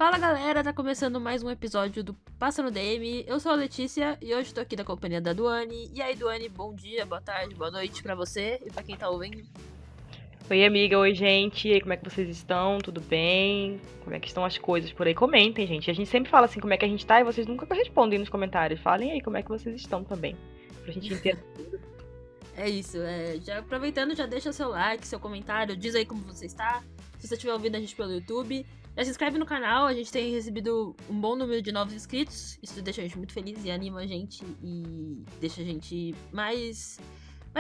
Fala galera, tá começando mais um episódio do Passa no DM. Eu sou a Letícia e hoje tô aqui da companhia da Duane. E aí, Duane, bom dia, boa tarde, boa noite pra você e pra quem tá ouvindo. Oi, amiga, oi, gente. E aí, como é que vocês estão? Tudo bem? Como é que estão as coisas por aí? Comentem, gente. A gente sempre fala assim como é que a gente tá e vocês nunca respondem nos comentários. Falem aí como é que vocês estão também. Pra gente entender. É isso, já aproveitando, já deixa seu like, seu comentário, diz aí como você está. Se você estiver ouvindo a gente pelo YouTube, já se inscreve no canal, a gente tem recebido um bom número de novos inscritos. Isso deixa a gente muito feliz e anima a gente e deixa a gente mais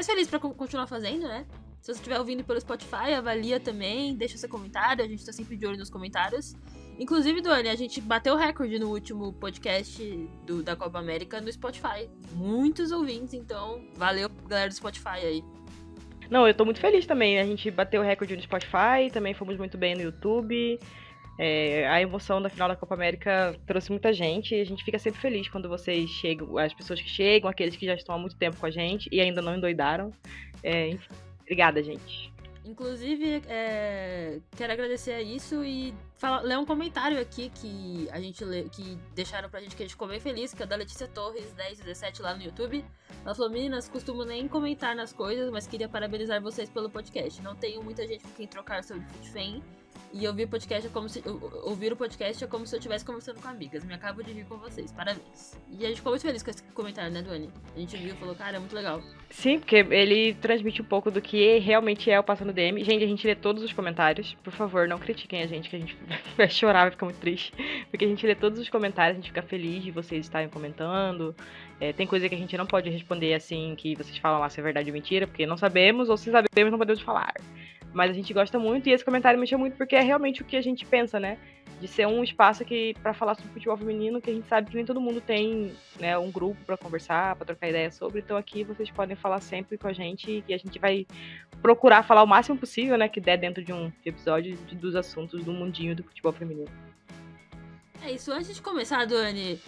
feliz pra continuar fazendo, né? Se você estiver ouvindo pelo Spotify, avalia também, deixa seu comentário, a gente tá sempre de olho nos comentários. Inclusive, Duane, a gente bateu o recorde no último podcast da Copa América no Spotify. Muitos ouvintes, então valeu, galera do Spotify aí. Não, eu tô muito feliz também. A gente bateu o recorde no Spotify, também fomos muito bem no YouTube. A emoção da final da Copa América trouxe muita gente e a gente fica sempre feliz quando vocês chegam, as pessoas que chegam, aqueles que já estão há muito tempo com a gente e ainda não endoidaram. Enfim, obrigada, gente. Inclusive, quero agradecer a isso e ler um comentário aqui que a gente que deixaram pra gente que a gente ficou bem feliz, que é da Letícia Torres, 1017 lá no YouTube. Ela falou: meninas, costumo nem comentar nas coisas, mas queria parabenizar vocês pelo podcast. Não tenho muita gente com quem trocar sobre futebol. E ouvir o podcast é como se eu estivesse conversando com amigas. Me acabo de rir com vocês. Parabéns. E a gente ficou muito feliz com esse comentário, né, Duane? A gente viu e falou, cara, é muito legal. Sim, porque ele transmite um pouco do que realmente é o Passando DM. Gente, a gente lê todos os comentários. Por favor, não critiquem a gente, que a gente vai chorar, vai ficar muito triste. Porque a gente lê todos os comentários, a gente fica feliz de vocês estarem comentando. Tem coisa que a gente não pode responder assim, que vocês falam se é verdade ou mentira, porque não sabemos, ou se sabemos, não podemos falar. Mas a gente gosta muito e esse comentário mexeu muito porque é realmente o que a gente pensa, né? De ser um espaço que para falar sobre futebol feminino, que a gente sabe que nem todo mundo tem, né, um grupo para conversar, para trocar ideia sobre. Então aqui vocês podem falar sempre com a gente e a gente vai procurar falar o máximo possível, né, que der dentro de um episódio dos assuntos do mundinho do futebol feminino. É isso. Antes de começar, Duane,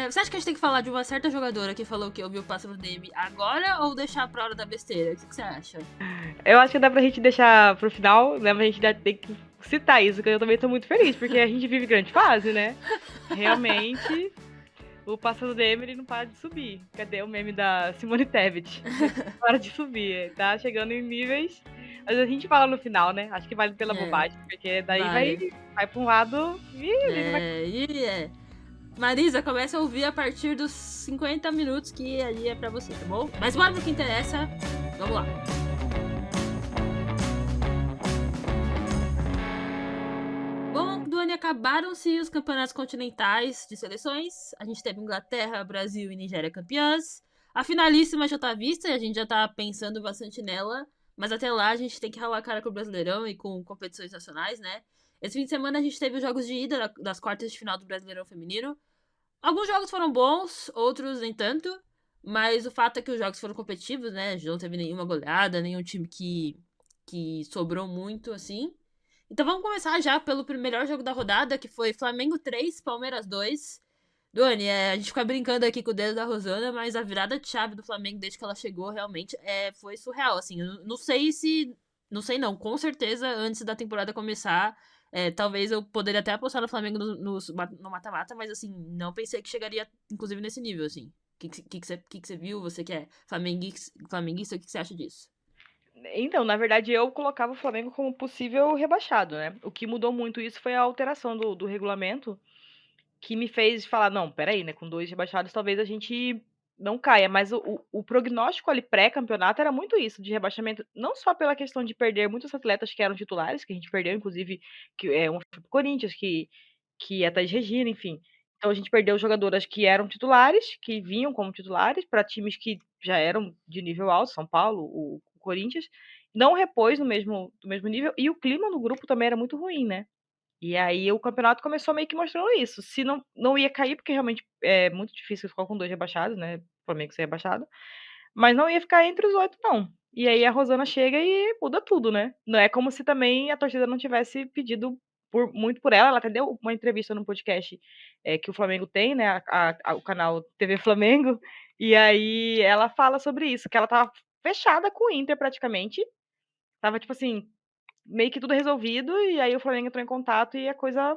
você acha que a gente tem que falar de uma certa jogadora que falou que ouviu o Pássaro DM agora ou deixar pra hora da besteira? O que você acha? Eu acho que dá pra gente deixar pro final, né? Mas a gente já tem que citar isso, que eu também tô muito feliz, porque a gente vive grande fase, né? Realmente, o Pássaro DM ele não para de subir. Cadê o meme da Simone Tebet? Não para de subir, tá chegando em níveis. Mas a gente fala no final, né? Acho que vale pela bobagem, porque daí Vale. vai pra um lado e a gente vai. Marisa, começa a ouvir a partir dos 50 minutos que ali é pra você, tá bom? Mas bora pro que interessa. Vamos lá. Bom, Duane, acabaram-se os campeonatos continentais de seleções. A gente teve Inglaterra, Brasil e Nigéria campeãs. A finalíssima já tá vista e a gente já tá pensando bastante nela. Mas até lá a gente tem que ralar a cara com o Brasileirão e com competições nacionais, né? Esse fim de semana a gente teve os jogos de ida das quartas de final do Brasileirão Feminino. Alguns jogos foram bons, outros nem tanto. Mas o fato é que os jogos foram competitivos, né? Não teve nenhuma goleada, nenhum time que sobrou muito, assim. Então vamos começar já pelo melhor jogo da rodada, que foi Flamengo 3, Palmeiras 2. Duane, a gente fica brincando aqui com o dedo da Rosana, mas a virada de chave do Flamengo desde que ela chegou realmente foi surreal. Assim, eu não sei se. Não sei não, com certeza antes da temporada começar, talvez eu poderia até apostar no Flamengo no mata-mata, mas assim, não pensei que chegaria, inclusive, nesse nível, assim. O que você viu? Você que é flamenguista, o que você acha disso? Então, na verdade, eu colocava o Flamengo como possível rebaixado, né? O que mudou muito isso foi a alteração do regulamento, que me fez falar, não, peraí, né? Com 2 rebaixados, talvez a gente não caia. Mas o prognóstico ali pré-campeonato era muito isso, de rebaixamento, não só pela questão de perder muitos atletas que eram titulares, que a gente perdeu, inclusive, que é um foi pro Corinthians, que é a Thaís Regina, enfim. Então a gente perdeu jogadoras que eram titulares, que vinham como titulares, para times que já eram de nível alto, São Paulo, o Corinthians, não repôs do mesmo nível, e o clima no grupo também era muito ruim, né? E aí o campeonato começou meio que mostrando isso. Se não ia cair, porque realmente é muito difícil ficar com 2 rebaixados, né? O Flamengo ser rebaixado. Mas não ia ficar entre os 8, não. E aí a Rosana chega e muda tudo, né? Não é como se também a torcida não tivesse pedido muito por ela. Ela até deu uma entrevista no podcast que o Flamengo tem, né? O canal TV Flamengo. E aí ela fala sobre isso, que ela tava fechada com o Inter praticamente. Tava, tipo assim, meio que tudo resolvido, e aí o Flamengo entrou em contato e a coisa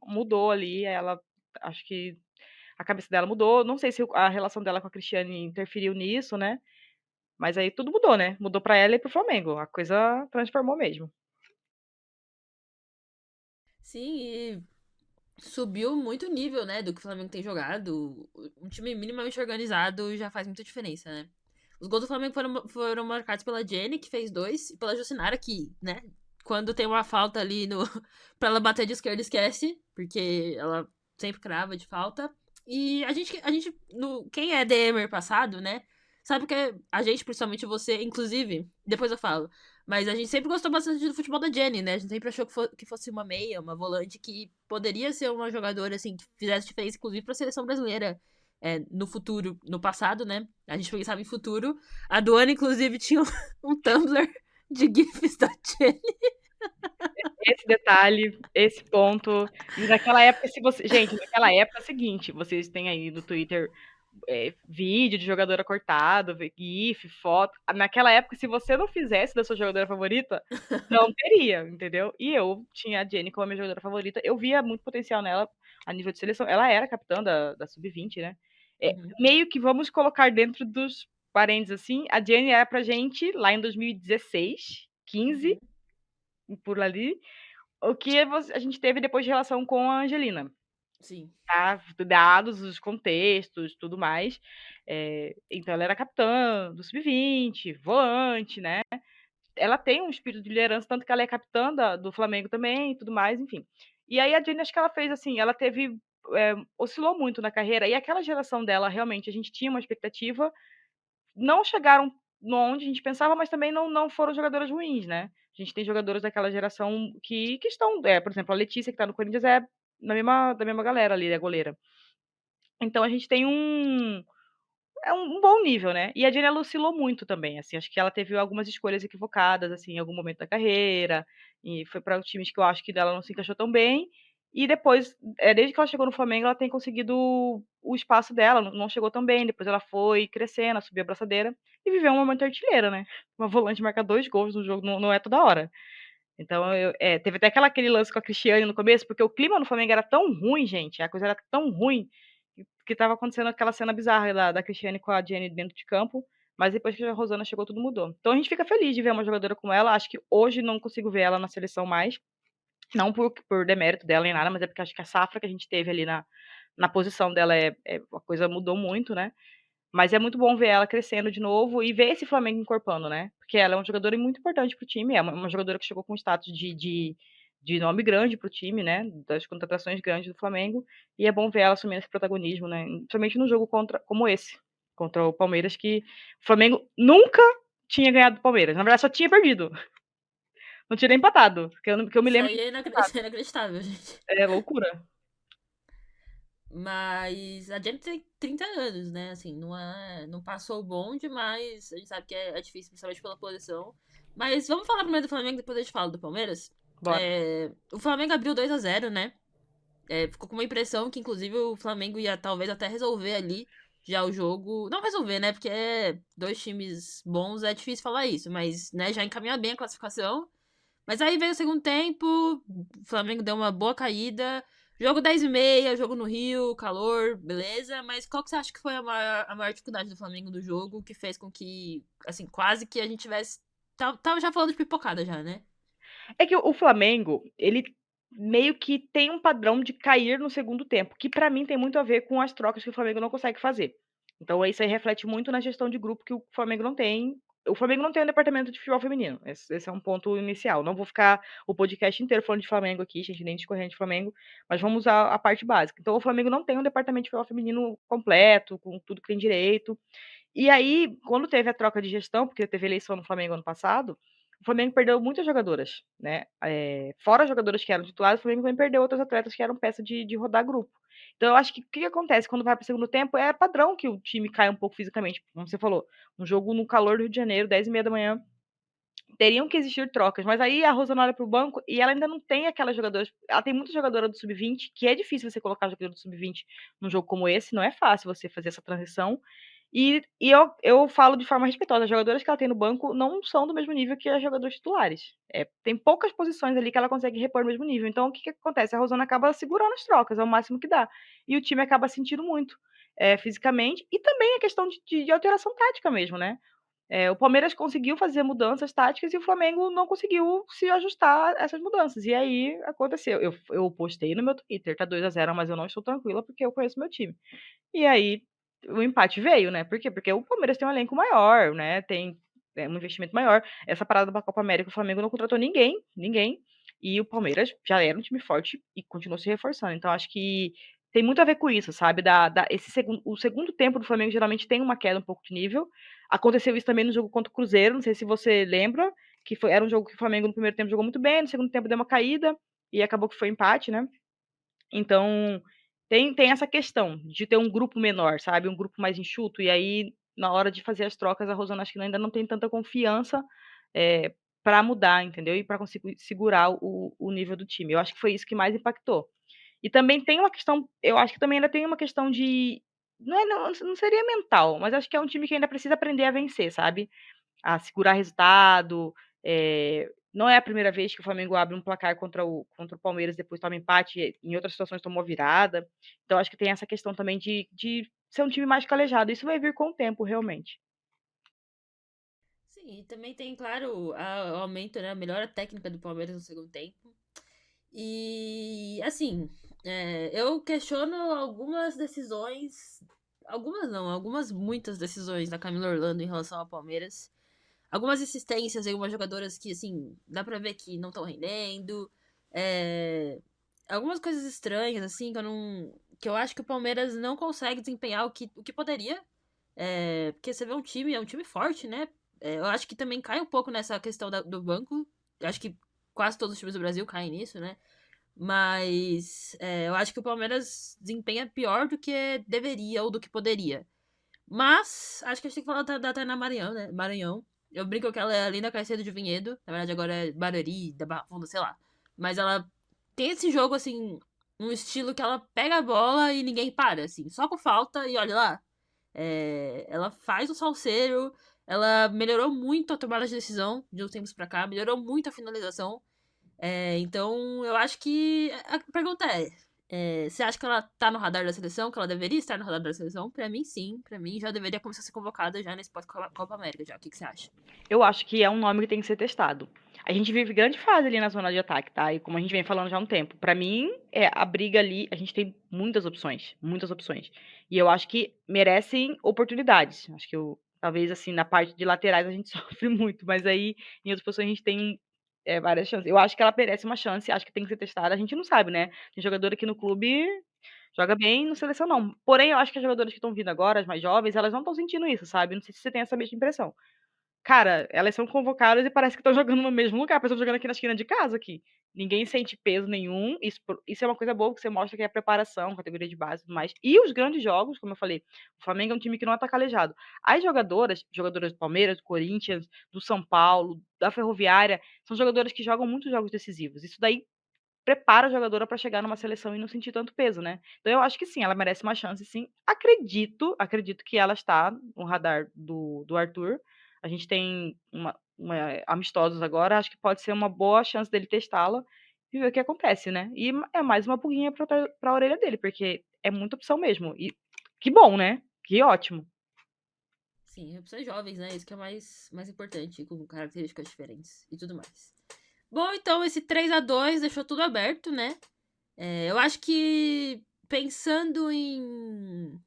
mudou ali, ela acho que a cabeça dela mudou, não sei se a relação dela com a Cristiane interferiu nisso, né, mas aí tudo mudou, né, mudou pra ela e para o Flamengo, a coisa transformou mesmo. Sim, e subiu muito o nível, né, do que o Flamengo tem jogado. Um time minimamente organizado já faz muita diferença, né? Os gols do Flamengo foram marcados pela Jenny, que fez 2, e pela Jucinara, que, né, quando tem uma falta ali no pra ela bater de esquerda, esquece, porque ela sempre crava de falta. E a gente quem é DMer passado, né, sabe que a gente, principalmente você, inclusive, depois eu falo, mas a gente sempre gostou bastante do futebol da Jenny, né? A gente sempre achou que fosse uma meia, uma volante que poderia ser uma jogadora, assim, que fizesse diferença, inclusive, pra seleção brasileira no futuro, no passado, né? A gente pensava em futuro. A Duana, inclusive, tinha um Tumblr de GIFs da Jenny. Esse detalhe, esse ponto, e naquela época se você gente, naquela época é o seguinte, vocês têm aí no Twitter, vídeo de jogadora cortado, GIF, foto. Naquela época, se você não fizesse da sua jogadora favorita, não teria, entendeu? E eu tinha a Jenny como a minha jogadora favorita. Eu via muito potencial nela a nível de seleção. Ela era capitã da Sub-20, né? Uhum, Meio que vamos colocar dentro dos parênteses assim, a Jenny era pra gente, lá em 2016, 15, uhum, por ali, o que a gente teve depois de relação com a Angelina. sim. Tá, dados os contextos, tudo mais. Então ela era capitã do sub-20, volante, né? Ela tem um espírito de liderança, tanto que ela é capitã do Flamengo também, tudo mais, enfim. E aí a Jenny, acho que ela fez assim, ela teve oscilou muito na carreira e aquela geração dela realmente a gente tinha uma expectativa, não chegaram onde a gente pensava, mas também não foram jogadoras ruins, né? A gente tem jogadoras daquela geração que estão, por exemplo, a Letícia que tá no Corinthians é da mesma galera ali, é goleira. Então a gente tem um bom nível, né. E a Jenny ela oscilou muito também, assim, acho que ela teve algumas escolhas equivocadas, assim, em algum momento da carreira, e foi para times que eu acho que dela não se encaixou tão bem. E depois, desde que ela chegou no Flamengo, ela tem conseguido o espaço dela, não chegou tão bem, depois ela foi crescendo, subiu a braçadeira e viveu um momento artilheira, né. Uma volante marcar 2 gols no jogo não é toda hora. Então teve até aquele lance com a Cristiane no começo, porque o clima no Flamengo era tão ruim, gente, a coisa era tão ruim, que estava acontecendo aquela cena bizarra da Cristiane com a Jenny dentro de campo, mas depois que a Rosana chegou, tudo mudou. Então a gente fica feliz de ver uma jogadora como ela, acho que hoje não consigo ver ela na seleção mais, não por demérito dela nem nada, mas é porque acho que a safra que a gente teve ali na posição dela a coisa mudou muito, né. Mas é muito bom ver ela crescendo de novo e ver esse Flamengo encorpando, né, porque ela é uma jogadora muito importante para o time, é uma jogadora que chegou com status de nome grande para o time, né, das contratações grandes do Flamengo, e é bom ver ela assumindo esse protagonismo, né, principalmente num jogo como esse, contra o Palmeiras, que o Flamengo nunca tinha ganhado do Palmeiras, na verdade só tinha perdido, não tinha nem empatado, que eu me Isso lembro de aí é empatado. isso é inacreditável, gente. É loucura. Mas a Jenny tem 30 anos, né? Assim, não passou o bonde, mas a gente sabe que é difícil, principalmente pela posição. Mas vamos falar primeiro do Flamengo, depois a gente fala do Palmeiras. Bora. O Flamengo abriu 2-0, né? Ficou com uma impressão que, inclusive, o Flamengo ia talvez até resolver ali já o jogo. Não resolver, né? Porque dois times bons, é difícil falar isso, mas né, já encaminhar bem a classificação. Mas aí veio o segundo tempo, o Flamengo deu uma boa caída. Jogo 10h30, jogo no Rio, calor, beleza. Mas qual que você acha que foi a maior dificuldade do Flamengo do jogo que fez com que, assim, quase que a gente tivesse. Tava já falando de pipocada já, né? É que o Flamengo, ele meio que tem um padrão de cair no segundo tempo, que pra mim tem muito a ver com as trocas que o Flamengo não consegue fazer. Então isso aí reflete muito na gestão de grupo que o Flamengo não tem. O Flamengo não tem um departamento de futebol feminino. Esse é um ponto inicial. Não vou ficar o podcast inteiro falando de Flamengo aqui, gente, nem discorrendo de Flamengo, mas vamos usar a parte básica. Então o Flamengo não tem um departamento de futebol feminino completo, com tudo que tem direito. E aí, quando teve a troca de gestão, porque teve eleição no Flamengo ano passado, o Flamengo perdeu muitas jogadoras, né? Fora as jogadoras que eram titulares, o Flamengo também perdeu outras atletas que eram peça de rodar grupo. Então, eu acho que o que acontece quando vai para o segundo tempo é padrão que o time cai um pouco fisicamente. Como você falou, um jogo no calor do Rio de Janeiro, 10h30 da manhã, teriam que existir trocas. Mas aí a Rosana olha para o banco e ela ainda não tem aquelas jogadoras. Ela tem muita jogadora do sub-20, que é difícil você colocar jogador do sub-20 num jogo como esse, não é fácil você fazer essa transição. E eu falo de forma respeitosa, as jogadoras que ela tem no banco não são do mesmo nível que as jogadoras titulares. Tem poucas posições ali que ela consegue repor no mesmo nível. Então, o que acontece? A Rosana acaba segurando as trocas, é o máximo que dá. E o time acaba sentindo muito, fisicamente, e também a questão de alteração tática mesmo, né? O Palmeiras conseguiu fazer mudanças táticas e o Flamengo não conseguiu se ajustar a essas mudanças. E aí aconteceu. Eu postei no meu Twitter, tá 2-0, mas eu não estou tranquila porque eu conheço meu time. E aí o empate veio, né? Por quê? Porque o Palmeiras tem um elenco maior, né? Tem um investimento maior. Essa parada da Copa América, o Flamengo não contratou ninguém, ninguém. E o Palmeiras já era um time forte e continuou se reforçando. Então acho que tem muito a ver com isso, sabe? O segundo tempo do Flamengo geralmente tem uma queda um pouco de nível. Aconteceu isso também no jogo contra o Cruzeiro, não sei se você lembra, era um jogo que o Flamengo no primeiro tempo jogou muito bem, no segundo tempo deu uma caída e acabou que foi empate, né? Então, tem essa questão de ter um grupo menor, sabe? Um grupo mais enxuto, e aí, na hora de fazer as trocas, a Rosana acho que ainda não tem tanta confiança para mudar, entendeu? E para conseguir segurar o nível do time. Eu acho que foi isso que mais impactou. E também tem uma questão, eu acho que também ainda tem uma questão de. Não seria mental, mas acho que é um time que ainda precisa aprender a vencer, sabe? A segurar resultado. Não é a primeira vez que o Flamengo abre um placar contra o Palmeiras, depois toma empate, e em outras situações tomou virada. Então, acho que tem essa questão também de ser um time mais calejado. Isso vai vir com o tempo, realmente. Sim, e também tem, claro, o aumento, né? A melhora técnica do Palmeiras no segundo tempo. E, assim, eu questiono algumas decisões. Algumas não, algumas muitas decisões da Camila Orlando em relação ao Palmeiras. Algumas insistências em algumas jogadoras que, assim, dá pra ver que não estão rendendo. É, algumas coisas estranhas, assim, que eu acho que o Palmeiras não consegue desempenhar o que poderia. Porque você vê é um time forte, né? Eu acho que também cai um pouco nessa questão do banco. Eu acho que quase todos os times do Brasil caem nisso, né? Mas eu acho que o Palmeiras desempenha pior do que deveria ou do que poderia. Mas, acho que a gente tem que falar da Tainá Maranhão, né? Maranhão. Eu brinco que ela é a Linda Caicedo de Vinhedo. Na verdade, agora é Barueri, da Barra Funda, sei lá. Mas ela tem esse jogo, assim, um estilo que ela pega a bola e ninguém para, assim. Só com falta e olha lá. Ela faz o salseiro. Ela melhorou muito a tomada de decisão de uns tempos pra cá. Melhorou muito a finalização. Então, eu acho que a pergunta você acha que ela tá no radar da seleção? Que ela deveria estar no radar da seleção? Pra mim, sim. Pra mim, já deveria começar a ser convocada já nesse pós-Copa América já. O que você acha? Eu acho que é um nome que tem que ser testado. A gente vive grande fase ali na zona de ataque, tá? E como a gente vem falando já há um tempo, pra mim, a briga ali, a gente tem muitas opções, muitas opções. E eu acho que merecem oportunidades. Acho que talvez assim, na parte de laterais a gente sofre muito, mas aí em outras posições a gente tem várias chances. Eu acho que ela merece uma chance, acho que tem que ser testada. A gente não sabe, né? Tem jogador aqui no clube joga bem, no seleção não. Porém, eu acho que as jogadoras que estão vindo agora, as mais jovens, elas não estão sentindo isso, sabe? Não sei se você tem essa mesma impressão. Cara, elas são convocadas e parece que estão jogando no mesmo lugar, parece que estão jogando aqui na esquina de casa aqui. Ninguém sente peso nenhum. Isso é uma coisa boa, que você mostra que é preparação, categoria de base e tudo mais. E os grandes jogos, como eu falei, o Flamengo é um time que não está calejado. As jogadoras do Palmeiras, do Corinthians, do São Paulo, da Ferroviária, são jogadoras que jogam muitos jogos decisivos. Isso daí prepara a jogadora para chegar numa seleção e não sentir tanto peso, né? Então eu acho que sim, ela merece uma chance, sim. Acredito que ela está no radar do Arthur. A gente tem amistosos agora, acho que pode ser uma boa chance dele testá-la e ver o que acontece, né? E é mais uma pulguinha para a orelha dele, porque é muita opção mesmo. E que bom, né? Que ótimo. Sim, opções jovens, né? Isso que é mais importante, com características diferentes e tudo mais. Bom, então esse 3-2 deixou tudo aberto, né? Eu acho que pensando em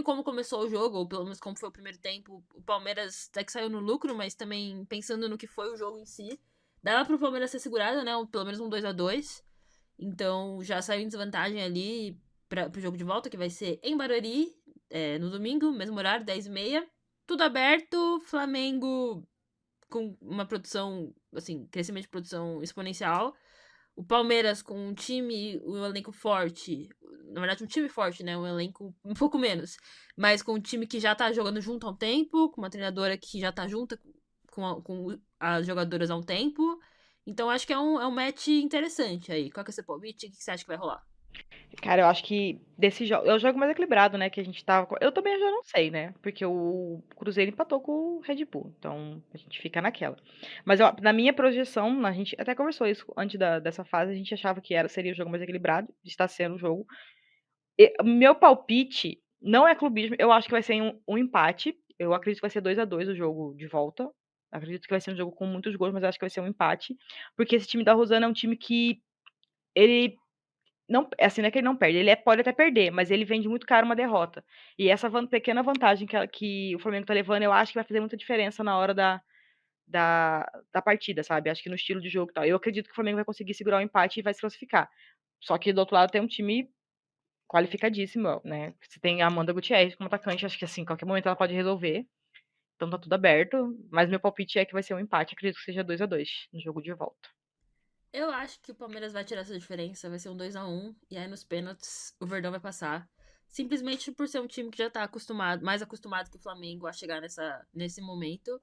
como começou o jogo, ou pelo menos como foi o primeiro tempo, o Palmeiras até que saiu no lucro, mas também pensando no que foi o jogo em si, dava pro Palmeiras ser segurado, né? Pelo menos um 2-2. Então já saiu em desvantagem ali pro jogo de volta, que vai ser em Barueri, no domingo, mesmo horário, 10h30. Tudo aberto, Flamengo com uma produção, assim, crescimento de produção exponencial. O Palmeiras com um elenco forte, na verdade um time forte, né, um elenco um pouco menos, mas com um time que já tá jogando junto há um tempo, com uma treinadora que já tá junta com as jogadoras há um tempo, então acho que é um match interessante aí. Qual que é o seu palpite? O que você acha que vai rolar? Cara, eu acho que desse jogo é o jogo mais equilibrado, né, que a gente tava eu também já não sei, né, porque o Cruzeiro empatou com o Red Bull, então a gente fica naquela. Mas eu na minha projeção, a gente até conversou isso antes dessa fase, a gente achava que seria o jogo mais equilibrado, está sendo o jogo. Meu palpite não é clubismo, eu acho que vai ser um empate, eu acredito que vai ser 2-2 o jogo de volta, acredito que vai ser um jogo com muitos gols, mas eu acho que vai ser um empate, porque esse time da Rosana é um time que ele não, assim, não é que ele não perde, ele pode até perder, mas ele vende muito caro uma derrota. E essa pequena vantagem que o Flamengo tá levando, eu acho que vai fazer muita diferença na hora da partida, sabe? Acho que no estilo de jogo e tal. Eu acredito que o Flamengo vai conseguir segurar o empate e vai se classificar. Só que do outro lado tem um time qualificadíssimo, né? Você tem a Amanda Gutierrez como atacante, acho que assim, qualquer momento ela pode resolver. Então tá tudo aberto. Mas meu palpite é que vai ser um empate, acredito que seja 2-2 no jogo de volta. Eu acho que o Palmeiras vai tirar essa diferença, vai ser um 2-1 e aí nos pênaltis o Verdão vai passar. Simplesmente por ser um time que já tá acostumado, mais acostumado que o Flamengo a chegar nesse momento.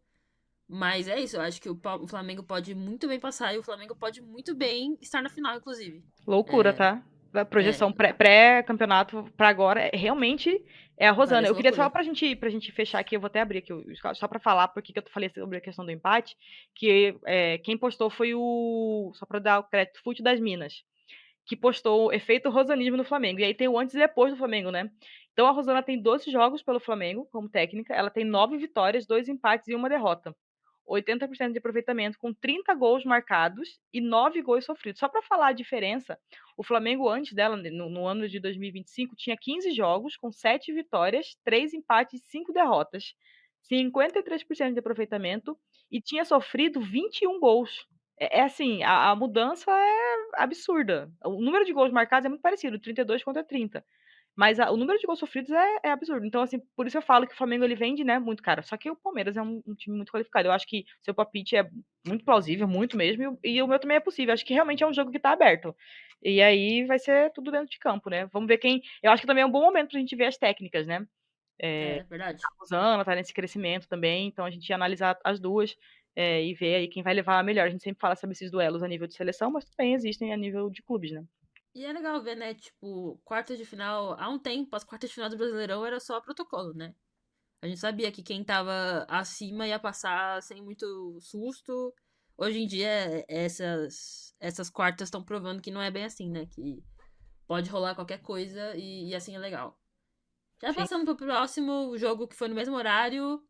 Mas é isso, eu acho que o Flamengo pode muito bem passar e o Flamengo pode muito bem estar na final, inclusive. Loucura, É, tá? A é, projeção pré-campeonato pra agora realmente é a Rosana. parece Eu queria só loucura. pra gente fechar aqui, eu vou até abrir aqui o Scout, só pra falar porque que eu falei sobre a questão do empate, que quem postou foi só pra dar o crédito, Fute das Minas, que postou o efeito rosanismo no Flamengo. E aí tem o antes e depois do Flamengo, né? Então a Rosana tem 12 jogos pelo Flamengo como técnica, ela tem 9 vitórias, 2 empates e uma derrota. 80% de aproveitamento, com 30 gols marcados e 9 gols sofridos. Só para falar a diferença, o Flamengo antes dela, no ano de 2025, tinha 15 jogos, com 7 vitórias, 3 empates e 5 derrotas. 53% de aproveitamento e tinha sofrido 21 gols. Assim, a mudança é absurda. O número de gols marcados é muito parecido, 32 contra 30. Mas o número de gols sofridos é absurdo. Então, assim, por isso eu falo que o Flamengo ele vende, né, muito caro. Só que o Palmeiras é um time muito qualificado. Eu acho que seu palpite é muito plausível, muito mesmo, e o meu também é possível. Eu acho que realmente é um jogo que tá aberto. E aí vai ser tudo dentro de campo, né? Vamos ver quem. Eu acho que também é um bom momento pra gente ver as técnicas, né? É, verdade. A Rosana tá nesse crescimento também, então a gente ia analisar as duas e ver aí quem vai levar a melhor. A gente sempre fala sobre esses duelos a nível de seleção, mas também existem a nível de clubes, né? E é legal ver, né, tipo, quartas de final, há um tempo, as quartas de final do Brasileirão era só protocolo, né? A gente sabia que quem tava acima ia passar sem muito susto. Hoje em dia, essas quartas estão provando que não é bem assim, né? Que pode rolar qualquer coisa e assim é legal. Já Sim. passando pro próximo jogo que foi no mesmo horário,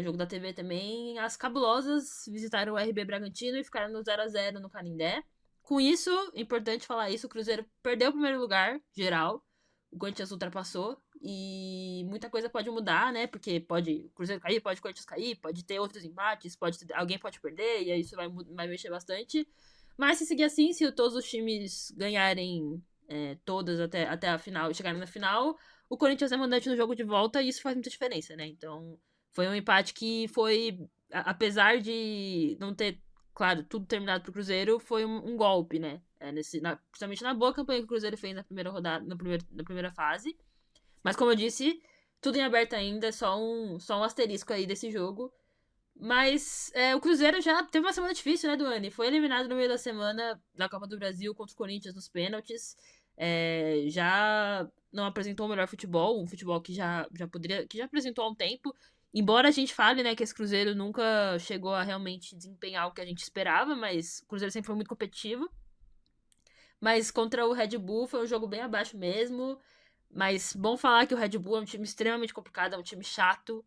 jogo da TV também, as Cabulosas visitaram o RB Bragantino e ficaram no 0-0 no Canindé. Com isso, importante falar isso, o Cruzeiro perdeu o primeiro lugar, geral. O Corinthians ultrapassou e muita coisa pode mudar, né? Porque pode o Cruzeiro cair, pode o Corinthians cair, pode ter outros empates, alguém pode perder e aí isso vai mexer bastante. Mas se seguir assim, se todos os times ganharem todas até a final e chegarem na final, o Corinthians é mandante no jogo de volta e isso faz muita diferença, né? Então, foi um empate que foi, apesar de não ter, claro, tudo terminado pro Cruzeiro, foi um golpe, né? Principalmente na boa campanha que o Cruzeiro fez na primeira rodada, na primeira fase. Mas como eu disse, tudo em aberto ainda, só um asterisco aí desse jogo. Mas o Cruzeiro já teve uma semana difícil, né, Duane? Foi eliminado no meio da semana da Copa do Brasil contra o Corinthians nos pênaltis. Já não apresentou o melhor futebol, um futebol que já apresentou há um tempo. Embora a gente fale, né, que esse Cruzeiro nunca chegou a realmente desempenhar o que a gente esperava, mas o Cruzeiro sempre foi muito competitivo. Mas contra o Red Bull foi um jogo bem abaixo mesmo. Mas bom falar que o Red Bull é um time extremamente complicado, é um time chato.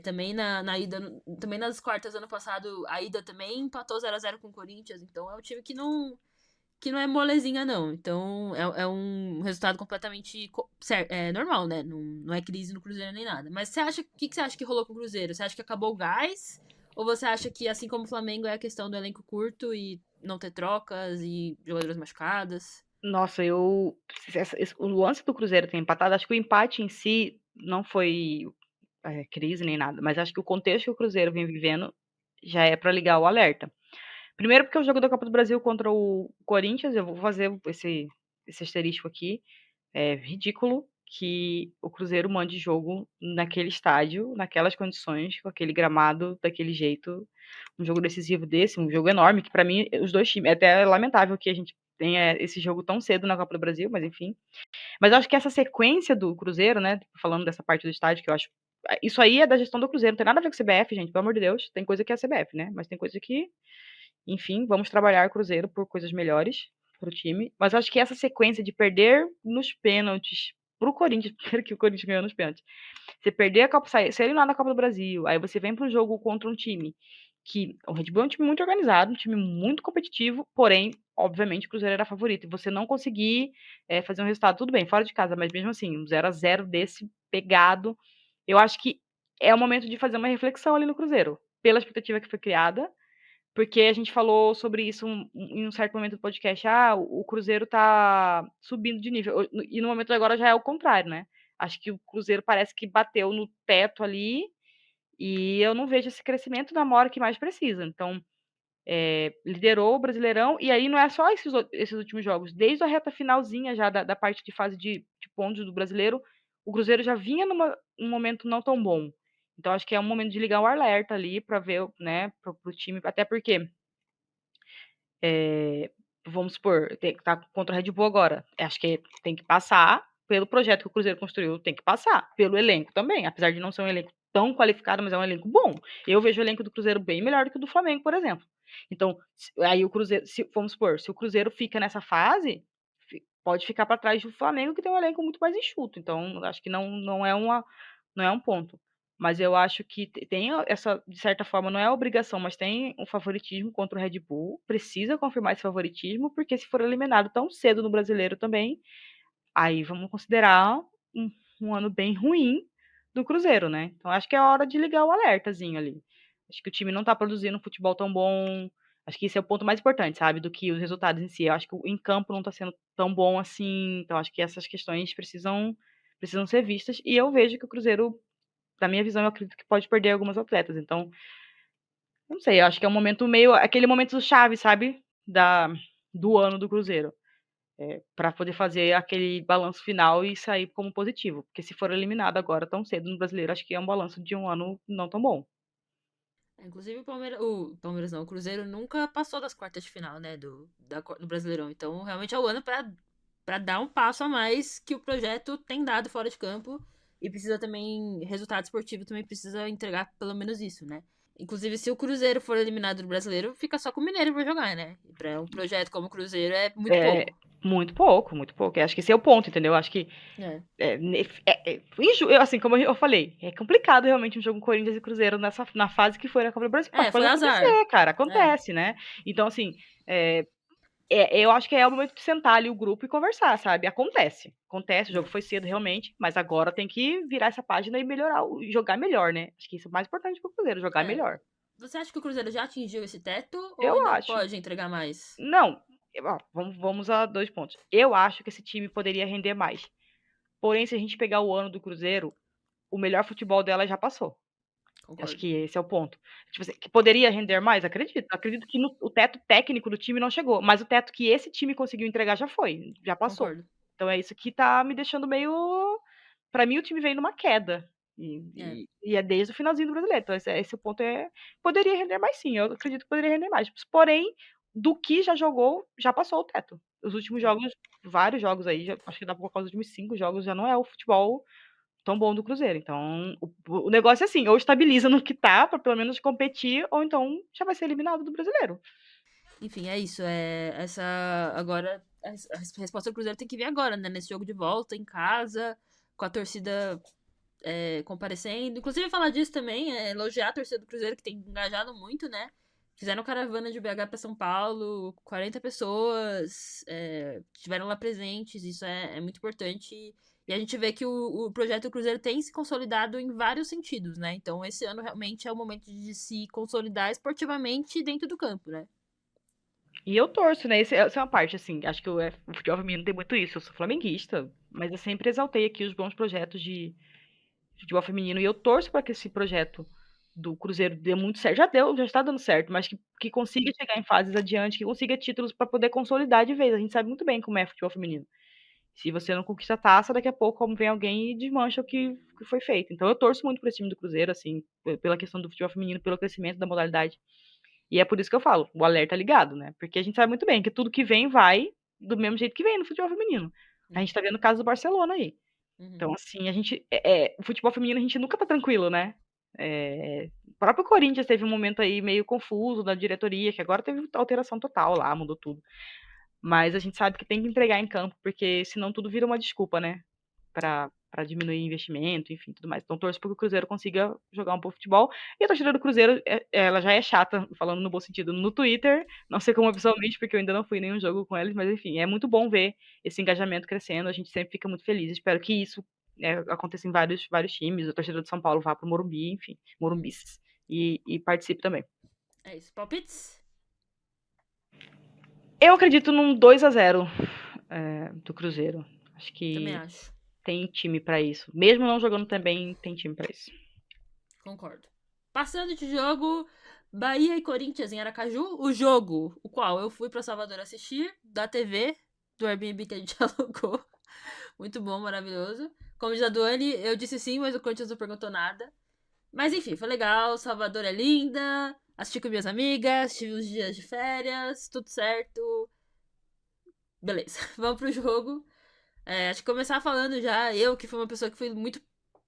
Também na ida, também nas quartas ano passado, a ida também empatou 0-0 com o Corinthians. Então é um time que não é molezinha, não. Então é um resultado completamente normal, né? Não é crise no Cruzeiro nem nada. Mas o que você acha que rolou com o Cruzeiro? Você acha que acabou o gás? Ou você acha que, assim como o Flamengo, é a questão do elenco curto e não ter trocas e jogadoras machucadas? Nossa, o lance do Cruzeiro ter empatado, acho que o empate em si não foi crise nem nada, mas acho que o contexto que o Cruzeiro vem vivendo já é para ligar o alerta. Primeiro porque o jogo da Copa do Brasil contra o Corinthians, eu vou fazer esse asterisco aqui, é ridículo que o Cruzeiro mande jogo naquele estádio, naquelas condições, com aquele gramado, daquele jeito, um jogo decisivo desse, um jogo enorme, que para mim, os dois times, é até lamentável que a gente tenha esse jogo tão cedo na Copa do Brasil, mas enfim. Mas eu acho que essa sequência do Cruzeiro, né, falando dessa parte do estádio, que eu acho isso aí é da gestão do Cruzeiro, não tem nada a ver com a CBF, gente, pelo amor de Deus, tem coisa que é a CBF, né, mas tem coisa que, enfim, vamos trabalhar Cruzeiro por coisas melhores pro time, mas eu acho que essa sequência de perder nos pênaltis pro Corinthians, primeiro que o Corinthians ganhou nos pênaltis, você perder a Copa, ser eliminado na Copa do Brasil, aí você vem para um jogo contra um time que o Red Bull é um time muito organizado, um time muito competitivo, porém, obviamente, o Cruzeiro era favorito. E você não conseguir fazer um resultado, tudo bem, fora de casa, mas mesmo assim, um 0-0 desse pegado, eu acho que é o momento de fazer uma reflexão ali no Cruzeiro, pela expectativa que foi criada, porque a gente falou sobre isso em um certo momento do podcast. Ah, o Cruzeiro tá subindo de nível. E no momento agora já é o contrário, né? Acho que o Cruzeiro parece que bateu no teto ali e eu não vejo esse crescimento na hora que mais precisa. Então, liderou o Brasileirão, e aí não é só esses últimos jogos. Desde a reta finalzinha já da parte de fase de pontos do Brasileiro, o Cruzeiro já vinha num momento não tão bom. Então, acho que é um momento de ligar o alerta ali para ver, né, pro time, até porque vamos supor, tá contra o Red Bull agora. Acho que tem que passar pelo projeto que o Cruzeiro construiu, tem que passar pelo elenco também, apesar de não ser um elenco tão qualificado, mas é um elenco bom. Eu vejo o elenco do Cruzeiro bem melhor do que o do Flamengo, por exemplo. Então, aí o Cruzeiro, vamos supor, se o Cruzeiro fica nessa fase, pode ficar para trás do Flamengo, que tem um elenco muito mais enxuto. Então, acho que não é um ponto. Mas eu acho que tem essa, de certa forma, não é obrigação, mas tem um favoritismo contra o Red Bull. Precisa confirmar esse favoritismo, porque se for eliminado tão cedo no Brasileiro também, aí vamos considerar um ano bem ruim do Cruzeiro, né? Então acho que é hora de ligar o alertazinho ali. Acho que o time não tá produzindo um futebol tão bom. Acho que esse é o ponto mais importante, sabe? Do que os resultados em si. Eu acho que em campo não tá sendo tão bom assim. Então acho que essas questões precisam ser vistas. E eu vejo que o Cruzeiro, da minha visão, eu acredito que pode perder algumas atletas. Então, não sei, eu acho que é um momento meio. Aquele momento chave, sabe? Do ano do Cruzeiro. Para poder fazer aquele balanço final e sair como positivo. Porque se for eliminado agora tão cedo no Brasileiro, acho que é um balanço de um ano não tão bom. Inclusive o Palmeiras não, o Cruzeiro nunca passou das quartas de final, né, do Brasileirão. Então, realmente é o ano pra dar um passo a mais que o projeto tem dado fora de campo e precisa também, resultado esportivo também precisa entregar pelo menos isso, né? Inclusive, se o Cruzeiro for eliminado do Brasileiro, fica só com o Mineiro pra jogar, né? E pra um projeto como o Cruzeiro é muito É pouco. muito pouco, muito pouco. Eu acho que esse é o ponto, entendeu? Eu acho que É. assim, como eu falei, é complicado realmente um jogo Corinthians e Cruzeiro na fase que foi na Copa do Brasil. Mas Foi pode azar. acontecer, cara, É. acontece, né? Então, assim, eu acho que é o momento de sentar ali o grupo e conversar, sabe? Acontece, o jogo É. foi cedo realmente, mas agora tem que virar essa página e melhorar, jogar melhor, né? Acho que isso é o mais importante pro Cruzeiro, jogar É. melhor. Você acha que o Cruzeiro já atingiu esse teto ou Eu ainda acho. pode entregar mais? Não, ó, vamos a 2 pontos. Eu acho que esse time poderia render mais. Porém, se a gente pegar o ano do Cruzeiro, o melhor futebol dela já passou. Acho Concordo. que esse é o ponto. Tipo assim, que poderia render mais? Acredito. Acredito que o teto técnico do time não chegou, mas o teto que esse time conseguiu entregar já foi, já passou. Concordo. Então é isso que tá me deixando meio. Pra mim, o time vem numa queda. É. E é desde o finalzinho do brasileiro. Então, esse ponto é. Poderia render mais, sim. Eu acredito que poderia render mais. Porém, do que já jogou, já passou o teto. Os últimos É. jogos, vários jogos aí, acho que dá pra colocar os últimos 5 jogos, já não é o futebol tão bom do Cruzeiro. Então, o negócio é assim, ou estabiliza no que tá, pra pelo menos competir, ou então já vai ser eliminado do brasileiro. Enfim, é isso. Essa agora a resposta do Cruzeiro tem que vir agora, né? Nesse jogo de volta, em casa, com a torcida comparecendo. Inclusive, falar disso também, elogiar a torcida do Cruzeiro, que tem engajado muito, né? Fizeram caravana de BH para São Paulo, 40 pessoas estiveram lá presentes, isso é muito importante. E a gente vê que o projeto do Cruzeiro tem se consolidado em vários sentidos, né? Então, esse ano realmente é o momento de se consolidar esportivamente dentro do campo, né? E eu torço, né? Essa é uma parte, assim, acho que o futebol feminino tem muito isso. Eu sou flamenguista, mas eu sempre exaltei aqui os bons projetos de futebol feminino. E eu torço para que esse projeto do Cruzeiro dê muito certo. Já está dando certo, mas que consiga chegar em fases adiante, que consiga títulos para poder consolidar de vez. A gente sabe muito bem como é futebol feminino. Se você não conquista a taça, daqui a pouco como vem alguém e desmancha que foi feito. Então eu torço muito para esse time do Cruzeiro, assim, pela questão do futebol feminino, pelo crescimento da modalidade. E é por isso que eu falo, o alerta ligado, né? Porque a gente sabe muito bem que tudo que vem vai, do mesmo jeito que vem no futebol feminino. A gente tá vendo o caso do Barcelona aí. Uhum. Então, assim, a gente. O futebol feminino a gente nunca tá tranquilo, né? O próprio Corinthians teve um momento aí meio confuso da diretoria, que agora teve alteração total lá, mudou tudo. Mas a gente sabe que tem que entregar em campo, porque senão tudo vira uma desculpa, né? Pra diminuir investimento, enfim, tudo mais. Então torço para que o Cruzeiro consiga jogar um bom futebol. E a torcida do Cruzeiro, ela já é chata, falando no bom sentido, no Twitter. Não sei como pessoalmente, porque eu ainda não fui em nenhum jogo com eles, mas enfim, é muito bom ver esse engajamento crescendo. A gente sempre fica muito feliz. Espero que isso aconteça em vários times. A torcida de São Paulo vá para o Morumbi, enfim, Morumbices. E participe também. É isso. Palpites? Eu acredito num 2-0 do Cruzeiro. Acho Também que acho. tem time pra isso. Mesmo não jogando também, tem time pra isso. Concordo. Passando de jogo, Bahia e Corinthians em Aracaju. O jogo, o qual eu fui pra Salvador assistir, da TV, do Airbnb que a gente alugou. Muito bom, maravilhoso. Como diz a Duane, eu disse sim, mas o Corinthians não perguntou nada. Mas enfim, foi legal. Salvador é linda. Assisti com minhas amigas, tive uns dias de férias, tudo certo. Beleza, vamos pro jogo. Acho que começar falando já, eu que fui uma pessoa que fui muito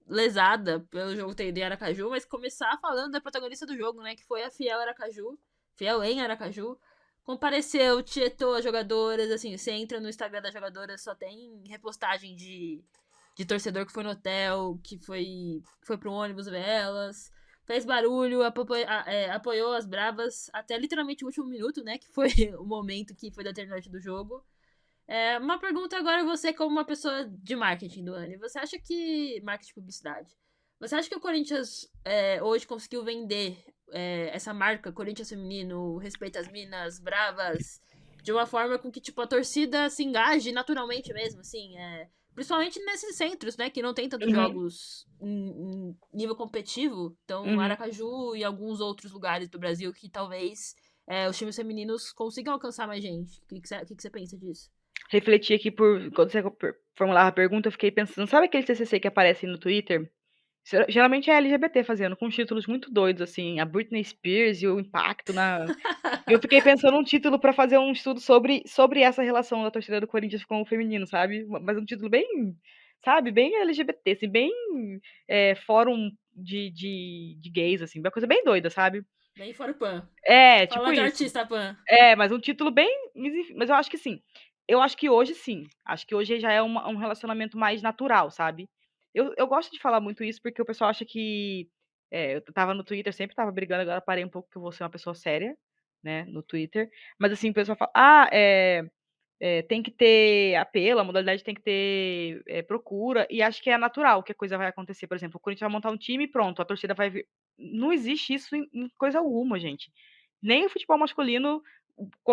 lesada pelo jogo ter ido em Aracaju, mas começar falando da protagonista do jogo, né? Que foi a Fiel Aracaju. Fiel em Aracaju. Compareceu, tietou as jogadoras, assim, você entra no Instagram das jogadoras, só tem repostagem de torcedor que foi no hotel, que foi pro ônibus ver elas. Fez barulho, apoiou as bravas até literalmente o último minuto, né? Que foi o momento que foi determinante do jogo. Uma pergunta agora a você como uma pessoa de marketing, Duane. Você acha que... Marketing e publicidade. Você acha que o Corinthians hoje conseguiu vender essa marca, Corinthians Feminino, Respeita as Minas, Bravas, de uma forma com que, tipo, a torcida se engaje naturalmente mesmo, assim, principalmente nesses centros, né, que não tem tantos Uhum, jogos em nível competitivo. Então, uhum. Aracaju e alguns outros lugares do Brasil que talvez os times femininos consigam alcançar mais gente. O que você pensa disso? Refleti aqui quando você formulava a pergunta, eu fiquei pensando, sabe aquele TCC que aparece no Twitter? Geralmente é LGBT fazendo, com títulos muito doidos, assim, a Britney Spears e o impacto na. Eu fiquei pensando um título pra fazer um estudo sobre essa relação da torcida do Corinthians com o feminino, sabe? Mas um título bem, sabe, bem LGBT, assim, bem fórum de gays, assim, uma coisa bem doida, sabe? Bem fora o Pan. Tipo Fala de isso. artista, Pan. Mas um título bem. Mas eu acho que sim. Eu acho que hoje sim. Acho que hoje já é um relacionamento mais natural, sabe? Eu gosto de falar muito isso porque o pessoal acha que. Eu tava no Twitter, sempre tava brigando, agora parei um pouco que eu vou ser uma pessoa séria, né, no Twitter. Mas assim, o pessoal fala, tem que ter apelo, a modalidade tem que ter procura, e acho que é natural que a coisa vai acontecer. Por exemplo, o Corinthians vai montar um time e pronto, a torcida vai vir. Não existe isso em coisa alguma, gente. Nem o futebol masculino,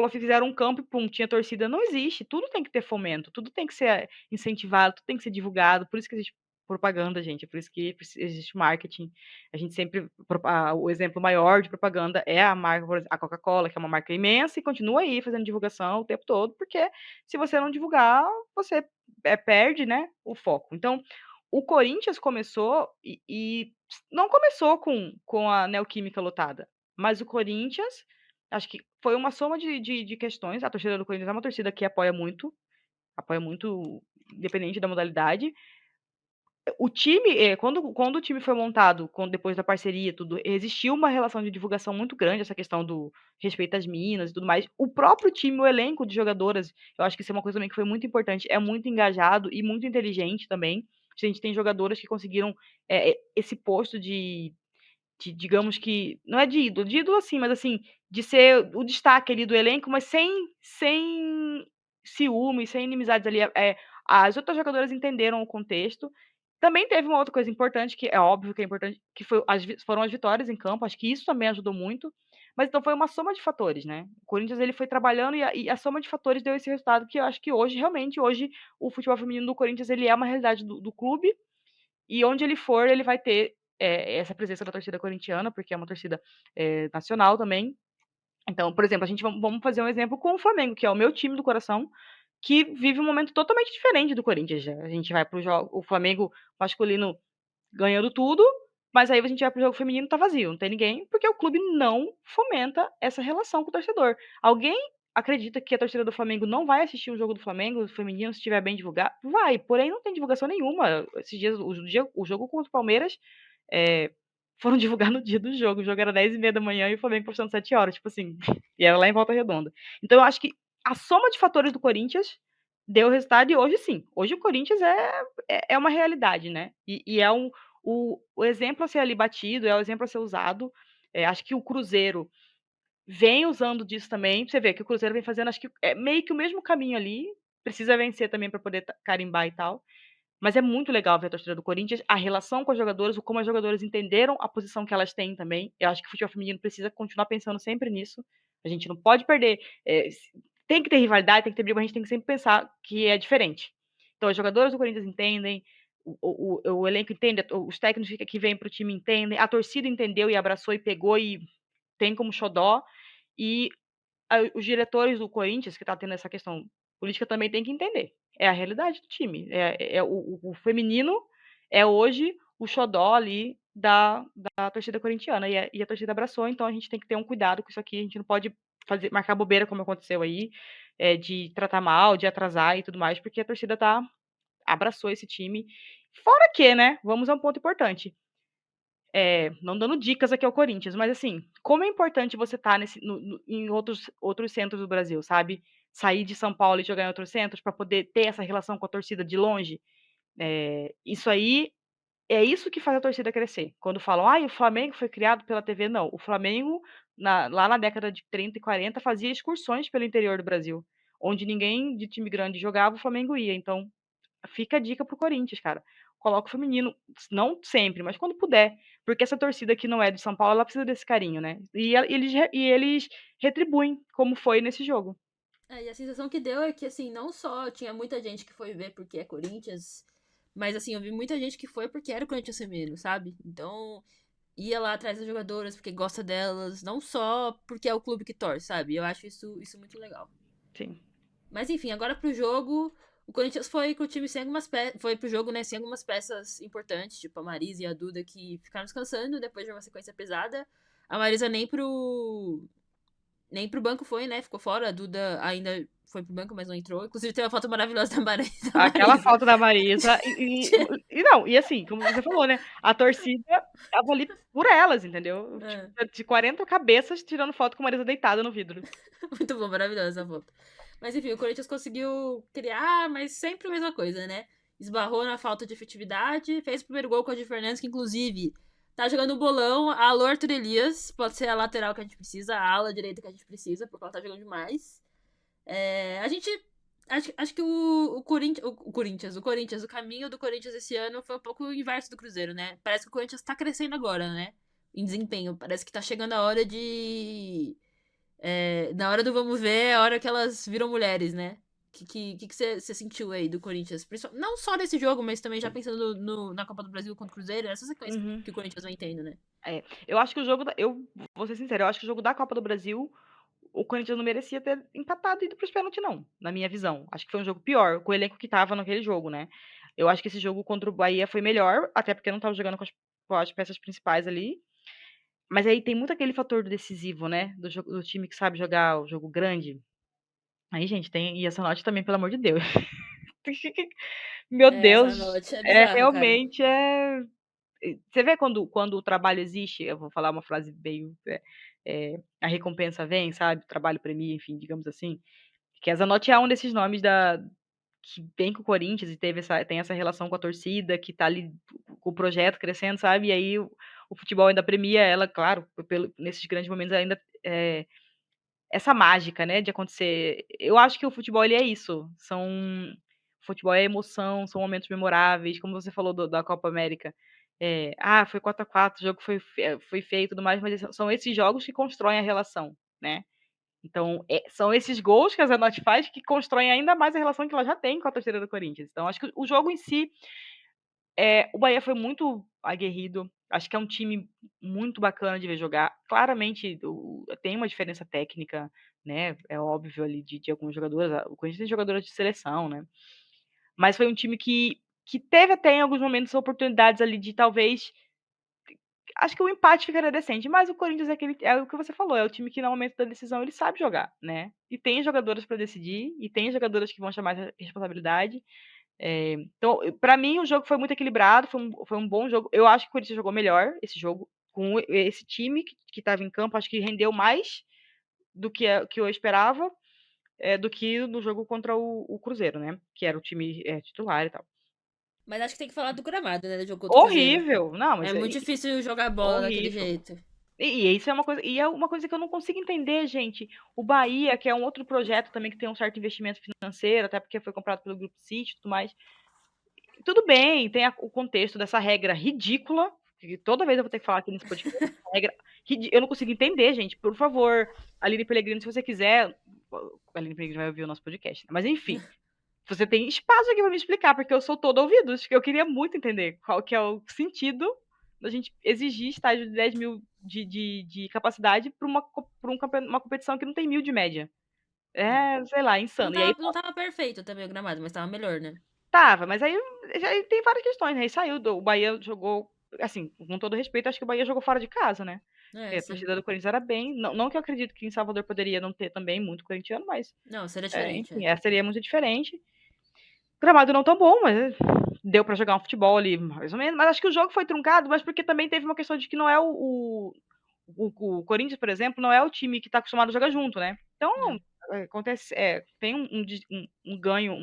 fizeram um campo e pum, tinha torcida. Não existe. Tudo tem que ter fomento, tudo tem que ser incentivado, tudo tem que ser divulgado. Por isso que existe propaganda, gente. É por isso que existe marketing. A gente sempre. O exemplo maior de propaganda é a marca, por exemplo, a Coca-Cola, que é uma marca imensa e continua aí fazendo divulgação o tempo todo, porque se você não divulgar, você perde, né, o foco. Então, o Corinthians começou e não começou com a Neoquímica lotada, mas o Corinthians, acho que foi uma soma de questões. A torcida do Corinthians é uma torcida que apoia muito, independente da modalidade. O time, quando o time foi montado, depois da parceria, tudo, existiu uma relação de divulgação muito grande, essa questão do respeito às minas e tudo mais. O próprio time, o elenco de jogadoras, eu acho que isso é uma coisa também que foi muito importante, é muito engajado e muito inteligente também. A gente tem jogadoras que conseguiram esse posto digamos que, não é de ídolo assim, mas assim, de ser o destaque ali do elenco, mas sem ciúme, sem inimizades ali. As outras jogadoras entenderam o contexto. Também teve uma outra coisa importante, que é óbvio que é importante, que foram as vitórias em campo, acho que isso também ajudou muito. Mas então foi uma soma de fatores, né? O Corinthians ele foi trabalhando e a soma de fatores deu esse resultado que eu acho que hoje, realmente, hoje, o futebol feminino do Corinthians ele é uma realidade do clube, e onde ele for, ele vai ter essa presença da torcida corintiana, porque é uma torcida nacional também. Então, por exemplo, a gente vamos fazer um exemplo com o Flamengo, que é o meu time do coração, que vive um momento totalmente diferente do Corinthians. A gente vai pro jogo, o Flamengo masculino ganhando tudo, mas aí a gente vai pro jogo feminino, tá vazio, não tem ninguém, porque o clube não fomenta essa relação com o torcedor. Alguém acredita que a torcida do Flamengo não vai assistir um jogo do Flamengo, feminino, se estiver bem divulgado? Vai, porém não tem divulgação nenhuma. Esses dias, o jogo contra o Palmeiras foram divulgar no dia do jogo. O jogo era 10h30 da manhã e o Flamengo postando 7 horas, tipo assim, e era lá em Volta Redonda. Então eu acho que a soma de fatores do Corinthians deu resultado e hoje sim. Hoje o Corinthians é uma realidade, né? E é o exemplo a ser ali batido, é o exemplo a ser usado. Acho que o Cruzeiro vem usando disso também. Você vê que o Cruzeiro vem fazendo, acho que é meio que o mesmo caminho ali. Precisa vencer também para poder carimbar e tal. Mas é muito legal ver a torcida do Corinthians, a relação com as jogadoras, como as jogadoras entenderam a posição que elas têm também. Eu acho que o futebol feminino precisa continuar pensando sempre nisso. A gente não pode perder. Tem que ter rivalidade, tem que ter briga, mas a gente tem que sempre pensar que é diferente. Então, as jogadoras do Corinthians entendem, o elenco entende, os técnicos que vêm para o time entendem, a torcida entendeu e abraçou e pegou e tem como xodó. E os diretores do Corinthians, que está tendo essa questão política, também tem que entender. É a realidade do time. O feminino é hoje o xodó ali da torcida corintiana. E a torcida abraçou, então a gente tem que ter um cuidado com isso aqui. A gente não pode marcar bobeira, como aconteceu aí, de tratar mal, de atrasar e tudo mais, porque a torcida abraçou esse time. Fora que, né? Vamos a um ponto importante. Não dando dicas aqui ao Corinthians, mas assim, como é importante você estar em outros centros do Brasil, sabe? Sair de São Paulo e jogar em outros centros para poder ter essa relação com a torcida de longe. Isso aí é isso que faz a torcida crescer. Quando falam, o Flamengo foi criado pela TV, não. O Flamengo, lá na década de 30 e 40, fazia excursões pelo interior do Brasil, onde ninguém de time grande jogava, o Flamengo ia. Então, fica a dica pro Corinthians, cara. Coloca o feminino, não sempre, mas quando puder. Porque essa torcida que não é de São Paulo, ela precisa desse carinho, né? E eles retribuem, como foi nesse jogo. E a sensação que deu é que, assim, não só tinha muita gente que foi ver porque é Corinthians, mas, assim, eu vi muita gente que foi porque era o Corinthians feminino, sabe? Então, ia lá atrás das jogadoras porque gosta delas, não só porque é o clube que torce, sabe? Eu acho isso muito legal. Sim. Mas, enfim, agora pro jogo, o Corinthians foi com o time sem algumas foi pro jogo, né, sem algumas peças importantes, tipo a Marisa e a Duda, que ficaram descansando depois de uma sequência pesada. A Marisa nem pro banco foi, né? Ficou fora. A Duda ainda foi pro banco, mas não entrou. Inclusive, tem uma foto maravilhosa da Aquela Marisa. falta da Marisa. E assim, como você falou, né? A torcida tava ali por elas, entendeu? De 40 cabeças tirando foto com a Marisa deitada no vidro. Muito bom, maravilhosa a foto. Mas enfim, o Corinthians conseguiu criar, mas sempre a mesma coisa, né? Esbarrou na falta de efetividade, fez o primeiro gol com a Di Fernandes, que inclusive tá jogando bolão. A Alô Arthur Elias pode ser a lateral que a gente precisa, a ala direita que a gente precisa, porque ela tá jogando demais. A gente. Acho que o Corinthians, o caminho do Corinthians esse ano foi um pouco o inverso do Cruzeiro, né? Parece que o Corinthians tá crescendo agora, né? Em desempenho. Parece que tá chegando a hora de. Na hora do vamos ver, é a hora que elas viram mulheres, né? O que você sentiu aí do Corinthians? Não só nesse jogo, mas também já pensando na Copa do Brasil contra o Cruzeiro, essa sequência Uhum. que o Corinthians vem tendo, né? Eu acho que o jogo. Eu vou ser sincero, eu acho que o jogo da Copa do Brasil, o Corinthians não merecia ter empatado e ido pros pênaltis, não, na minha visão. Acho que foi um jogo pior, com o elenco que tava naquele jogo, né? Eu acho que esse jogo contra o Bahia foi melhor, até porque não tava jogando com as peças principais ali. Mas aí tem muito aquele fator decisivo, né? Do time que sabe jogar o jogo grande. Aí, gente, tem. E essa noite também, pelo amor de Deus. Meu Essa Deus, noite é bizarro, cara. realmente Você vê quando o trabalho existe, eu vou falar uma frase meio. A recompensa vem, sabe? O trabalho premia, enfim, digamos assim. Que a Zanotti é um desses nomes que vem com o Corinthians e tem essa relação com a torcida, que tá ali com o projeto crescendo, sabe? E aí o futebol ainda premia ela, claro, nesses grandes momentos ainda. Essa mágica, né, de acontecer. Eu acho que o futebol ele é isso. O futebol é emoção, são momentos memoráveis, como você falou da Copa América. Foi 4-4, o jogo foi feio e tudo mais, mas são esses jogos que constroem a relação, né? Então, são esses gols que a Zanotti faz que constroem ainda mais a relação que ela já tem com a torcida do Corinthians. Então, acho que o jogo em si, o Bahia foi muito aguerrido. Acho que é um time muito bacana de ver jogar. Claramente tem uma diferença técnica, né? É óbvio ali de alguns jogadores. O Corinthians tem jogadoras de seleção, né? Mas foi um time que teve até em alguns momentos oportunidades ali de talvez acho que o empate ficaria decente, mas o Corinthians é o que você falou, é o time que no momento da decisão ele sabe jogar, né? E tem jogadoras para decidir, e tem jogadoras que vão chamar essa responsabilidade. Então, para mim, o jogo foi muito equilibrado, foi um bom jogo. Eu acho que o Corinthians jogou melhor esse jogo, com esse time que estava em campo, acho que rendeu mais do que eu esperava, do que no jogo contra o Cruzeiro, né? Que era o time titular e tal. Mas acho que tem que falar do gramado, né? Do jogo contra o Cruzeiro. Horrível! Não, É mas muito difícil jogar bola daquele horrível. jeito. E isso é uma coisa que eu não consigo entender, gente. O Bahia, que é um outro projeto também que tem um certo investimento financeiro, até porque foi comprado pelo Grupo City e tudo mais. Tudo bem, tem o contexto dessa regra ridícula, que toda vez eu vou ter que falar aqui nesse podcast, regra eu não consigo entender, gente. Por favor, Aline Pellegrino, se você quiser. A Aline Pellegrino vai ouvir o nosso podcast, né? Mas enfim, você tem espaço aqui para me explicar, porque eu sou todo ouvidos. Eu queria muito entender qual que é o sentido da gente exigir estágio de 10 mil de capacidade para uma competição que não tem 1.000 de média. Sei lá, insano. E aí Não tava perfeito também o gramado, mas tava melhor, né? tava, mas aí tem várias questões, né? Aí saiu, o Bahia jogou, assim, com todo respeito, acho que o Bahia jogou fora de casa, né? A Sim. torcida do Corinthians era bem. Não que eu acredito que em Salvador poderia não ter também muito corintiano, mas. Não, seria diferente. Enfim, seria muito diferente. Gramado não tão bom, mas deu pra jogar um futebol ali, mais ou menos. Mas acho que o jogo foi truncado, mas porque também teve uma questão de que não é o Corinthians, por exemplo, não é o time que tá acostumado a jogar junto, né? Então, acontece. Tem um ganho,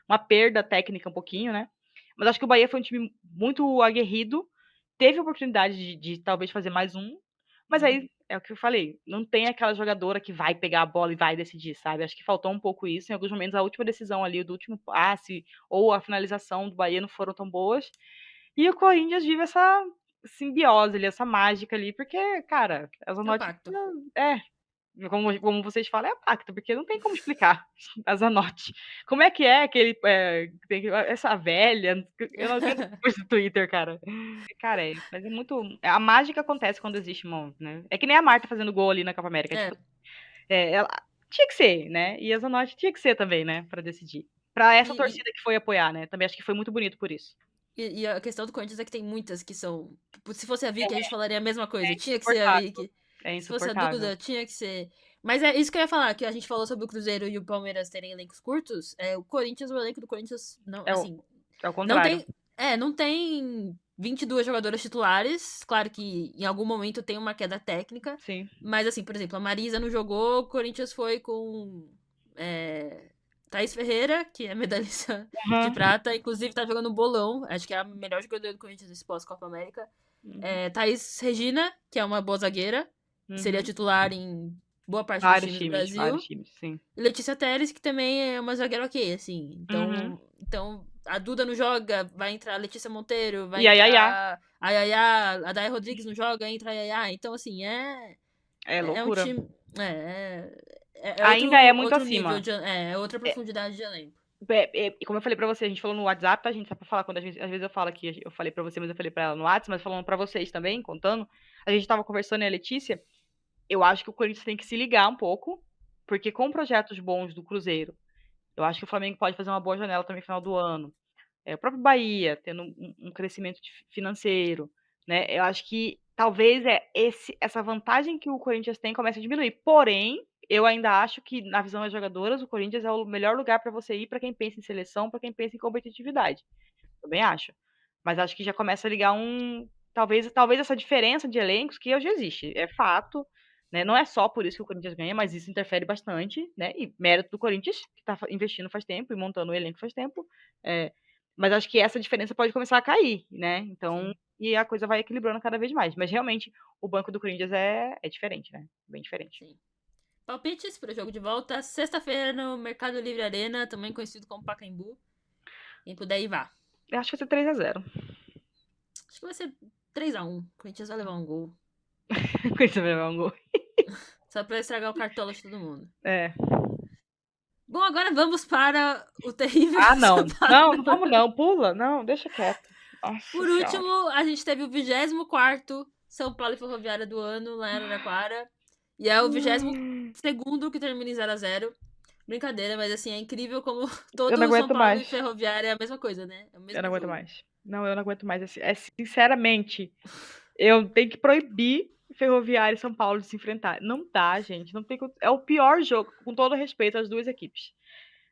uma perda técnica um pouquinho, né? Mas acho que o Bahia foi um time muito aguerrido, teve a oportunidade de talvez fazer mais um, mas aí é o que eu falei, não tem aquela jogadora que vai pegar a bola e vai decidir, sabe? Acho que faltou um pouco isso. Em alguns momentos, a última decisão ali, do último passe ou a finalização do Bahia não foram tão boas. E o Corinthians vive essa simbiose ali, essa mágica ali, porque, cara, as É o Zanotti. pacto. Como vocês falam, é a pacto, porque não tem como explicar a Zanotti. Como é que aquele. Essa velha. Eu não aguento depois do Twitter, cara. Cara, mas é muito. A mágica acontece quando existe uma. Né? É que nem a Marta fazendo gol ali na Copa América. Tipo, ela tinha que ser, né? E a Zanotti tinha que ser também, né? Pra decidir. Pra essa torcida que foi apoiar, né? Também acho que foi muito bonito por isso. E a questão do Corinthians é que tem muitas que são. Se fosse a Vicky, a gente falaria a mesma coisa. Tinha que ser a Vicky. É Se fosse a insuportável. Duda, tinha que ser. Mas é isso que eu ia falar, que a gente falou sobre o Cruzeiro e o Palmeiras terem elencos curtos. O Corinthians, o elenco do Corinthians, não, assim. É o contrário. Não tem 22 jogadoras titulares. Claro que em algum momento tem uma queda técnica. Sim. Mas, assim, por exemplo, a Marisa não jogou, o Corinthians foi com. Thaís Ferreira, que é medalhista de prata, inclusive tá jogando um bolão, acho que é a melhor jogadora do Corinthians nesse pós-Copa América. Thaís Regina, que é uma boa zagueira, seria titular em boa parte dos times do Brasil. Vários times, sim. E Letícia Teles, que também é uma zagueira ok, assim. Então a Duda não joga, vai entrar a Letícia Monteiro, vai entrar a Yaya, a Day Rodrigues não joga, entra a Yaya. Então, assim, é loucura. Um time. Ainda é muito acima. É outra profundidade de elenco. E como eu falei pra você, a gente falou no WhatsApp, tá, gente? Só pra falar, às vezes eu falo aqui, eu falei pra você, mas eu falei pra ela no WhatsApp, mas falando pra vocês também, contando. A gente tava conversando, e a Letícia, eu acho que o Corinthians tem que se ligar um pouco, porque com projetos bons do Cruzeiro, eu acho que o Flamengo pode fazer uma boa janela também no final do ano. O próprio Bahia, tendo um crescimento financeiro, né? Eu acho que talvez essa vantagem que o Corinthians tem comece a diminuir. Porém, eu ainda acho que, na visão das jogadoras, o Corinthians é o melhor lugar para você ir para quem pensa em seleção, para quem pensa em competitividade. Também acho. Mas acho que já começa a ligar talvez essa diferença de elencos que hoje existe. É fato. Né? Não é só por isso que o Corinthians ganha, mas isso interfere bastante. Né? E mérito do Corinthians, que está investindo faz tempo e montando o elenco faz tempo. Mas acho que essa diferença pode começar a cair, né? Então, e a coisa vai equilibrando cada vez mais. Mas realmente, o banco do Corinthians é diferente, né? Bem diferente. Sim. Palpites para o jogo de volta, sexta-feira no Mercado Livre Arena, também conhecido como Pacaembu. Quem puder ir, vá. Eu acho que vai ser 3-0. Acho que vai ser 3-1. O Corinthians vai levar um gol. O Corinthians vai levar um gol. Só pra estragar o cartola de todo mundo. Bom, agora vamos para o terrível. Não, não vamos não. Pula. Não, deixa quieto. Nossa Por último, a gente teve o 24º São Paulo e Ferroviária do ano lá em Araraquara. E é o 22º que termina em 0-0. Brincadeira, mas assim, é incrível como todo São Paulo e Ferroviária é a mesma coisa, né? Eu não aguento mais. Não, eu não aguento mais. Sinceramente, Eu tenho que proibir Ferroviária e São Paulo de se enfrentar. Não dá, gente. Não tem, é o pior jogo, com todo respeito às duas equipes.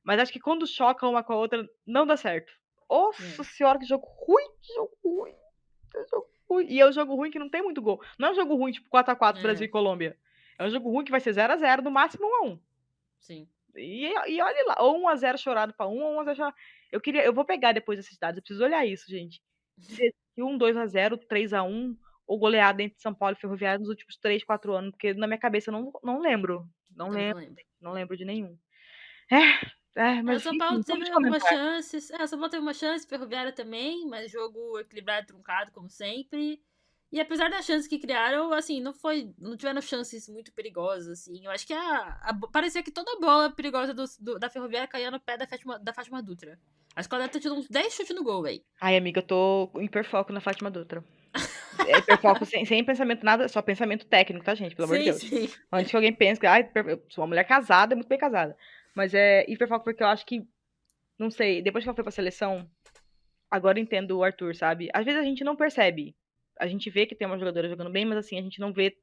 Mas acho que quando choca uma com a outra, não dá certo. É. Nossa senhora, que jogo ruim, que jogo ruim. Que jogo ruim. E é um jogo ruim que não tem muito gol. Não é um jogo ruim, tipo 4x4 Brasil É, e Colômbia. É um jogo ruim que vai ser 0x0, no máximo 1x1. sim. E olha lá, ou 1x0 chorado pra um, ou 1x0 chorado. Eu vou pegar depois esses dados, eu preciso olhar isso, gente. Se 2x0, 3x1, ou goleada entre São Paulo e Ferroviária nos últimos 3, 4 anos, porque na minha cabeça eu não lembro. Não Também não lembro, lembro. não lembro de nenhum. O Mas São Paulo enfim, vamos teve de algumas comentar. chances. O São Paulo teve uma chance, Ferroviária também, mas jogo equilibrado, truncado, como sempre. E apesar das chances que criaram, assim, não tiveram chances muito perigosas, assim. Eu acho que parecia que toda bola perigosa da Ferroviária caía no pé da Fátima Dutra. Acho que ela deve ter tido uns 10 chutes no gol, velho. Ai, amiga, eu tô hiperfoco na Fátima Dutra. É hiperfoco sem pensamento nada, só pensamento técnico, tá, gente? Pelo amor de Sim, Deus. sim. Antes que alguém pense que, ai, eu sou uma mulher casada, muito bem casada. Mas é hiperfoco porque eu acho que, não sei, depois que ela foi pra seleção, agora eu entendo o Arthur, sabe? Às vezes a gente não percebe. A gente vê que tem uma jogadora jogando bem, mas assim, a gente não vê.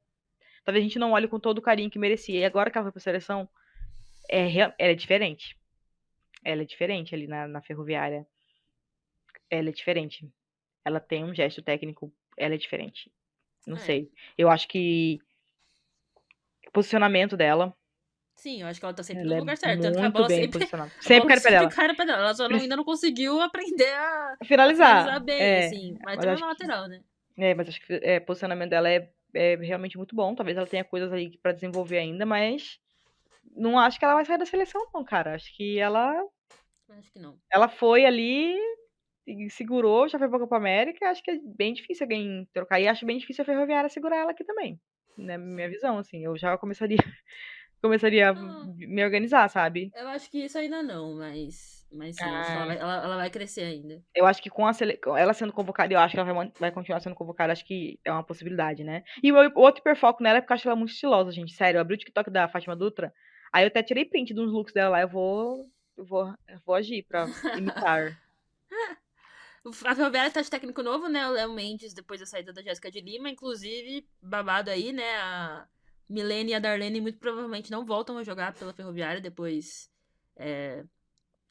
Talvez a gente não olhe com todo o carinho que merecia. E agora que ela foi pra seleção, ela é diferente. Ela é diferente ali na Ferroviária. Ela é diferente. Ela tem um gesto técnico, ela é diferente. Não É. sei. Eu acho que o posicionamento dela, Sim, eu acho que ela tá sempre no ela é lugar certo. Tanto que a muito bola bem sempre. posicionada. A Sempre bola cai no pé sempre dela. cai no pé dela. Ela só ainda não conseguiu aprender a finalizar Finalizar. bem, assim. Mas Mas também é acho uma que, lateral, né? mas acho que o posicionamento dela é realmente muito bom. Talvez ela tenha coisas aí pra desenvolver ainda, mas não acho que ela vai sair da seleção, não, cara. Acho que Acho que não. ela foi ali e segurou, já foi pra Copa América. Acho que é bem difícil alguém trocar. E acho bem difícil a Ferroviária segurar ela aqui também. Na minha visão, assim. Eu já começaria a Não, me organizar, sabe? eu acho que isso ainda não, mas sim, acho que Ah, ela vai crescer ainda. eu acho que com ela sendo convocada, eu acho que ela vai continuar sendo convocada, acho que é uma possibilidade, né? E o outro hiperfoco nela é porque eu acho ela muito estilosa, gente. Sério, eu abri o TikTok da Fátima Dutra, aí eu até tirei print de uns looks dela lá, eu vou agir pra imitar. A Ferroviária tá de técnico novo, né? O Léo Mendes, depois da saída da Jéssica de Lima. Inclusive, babado aí, né? A Milene e a Darlene muito provavelmente não voltam a jogar pela Ferroviária depois é,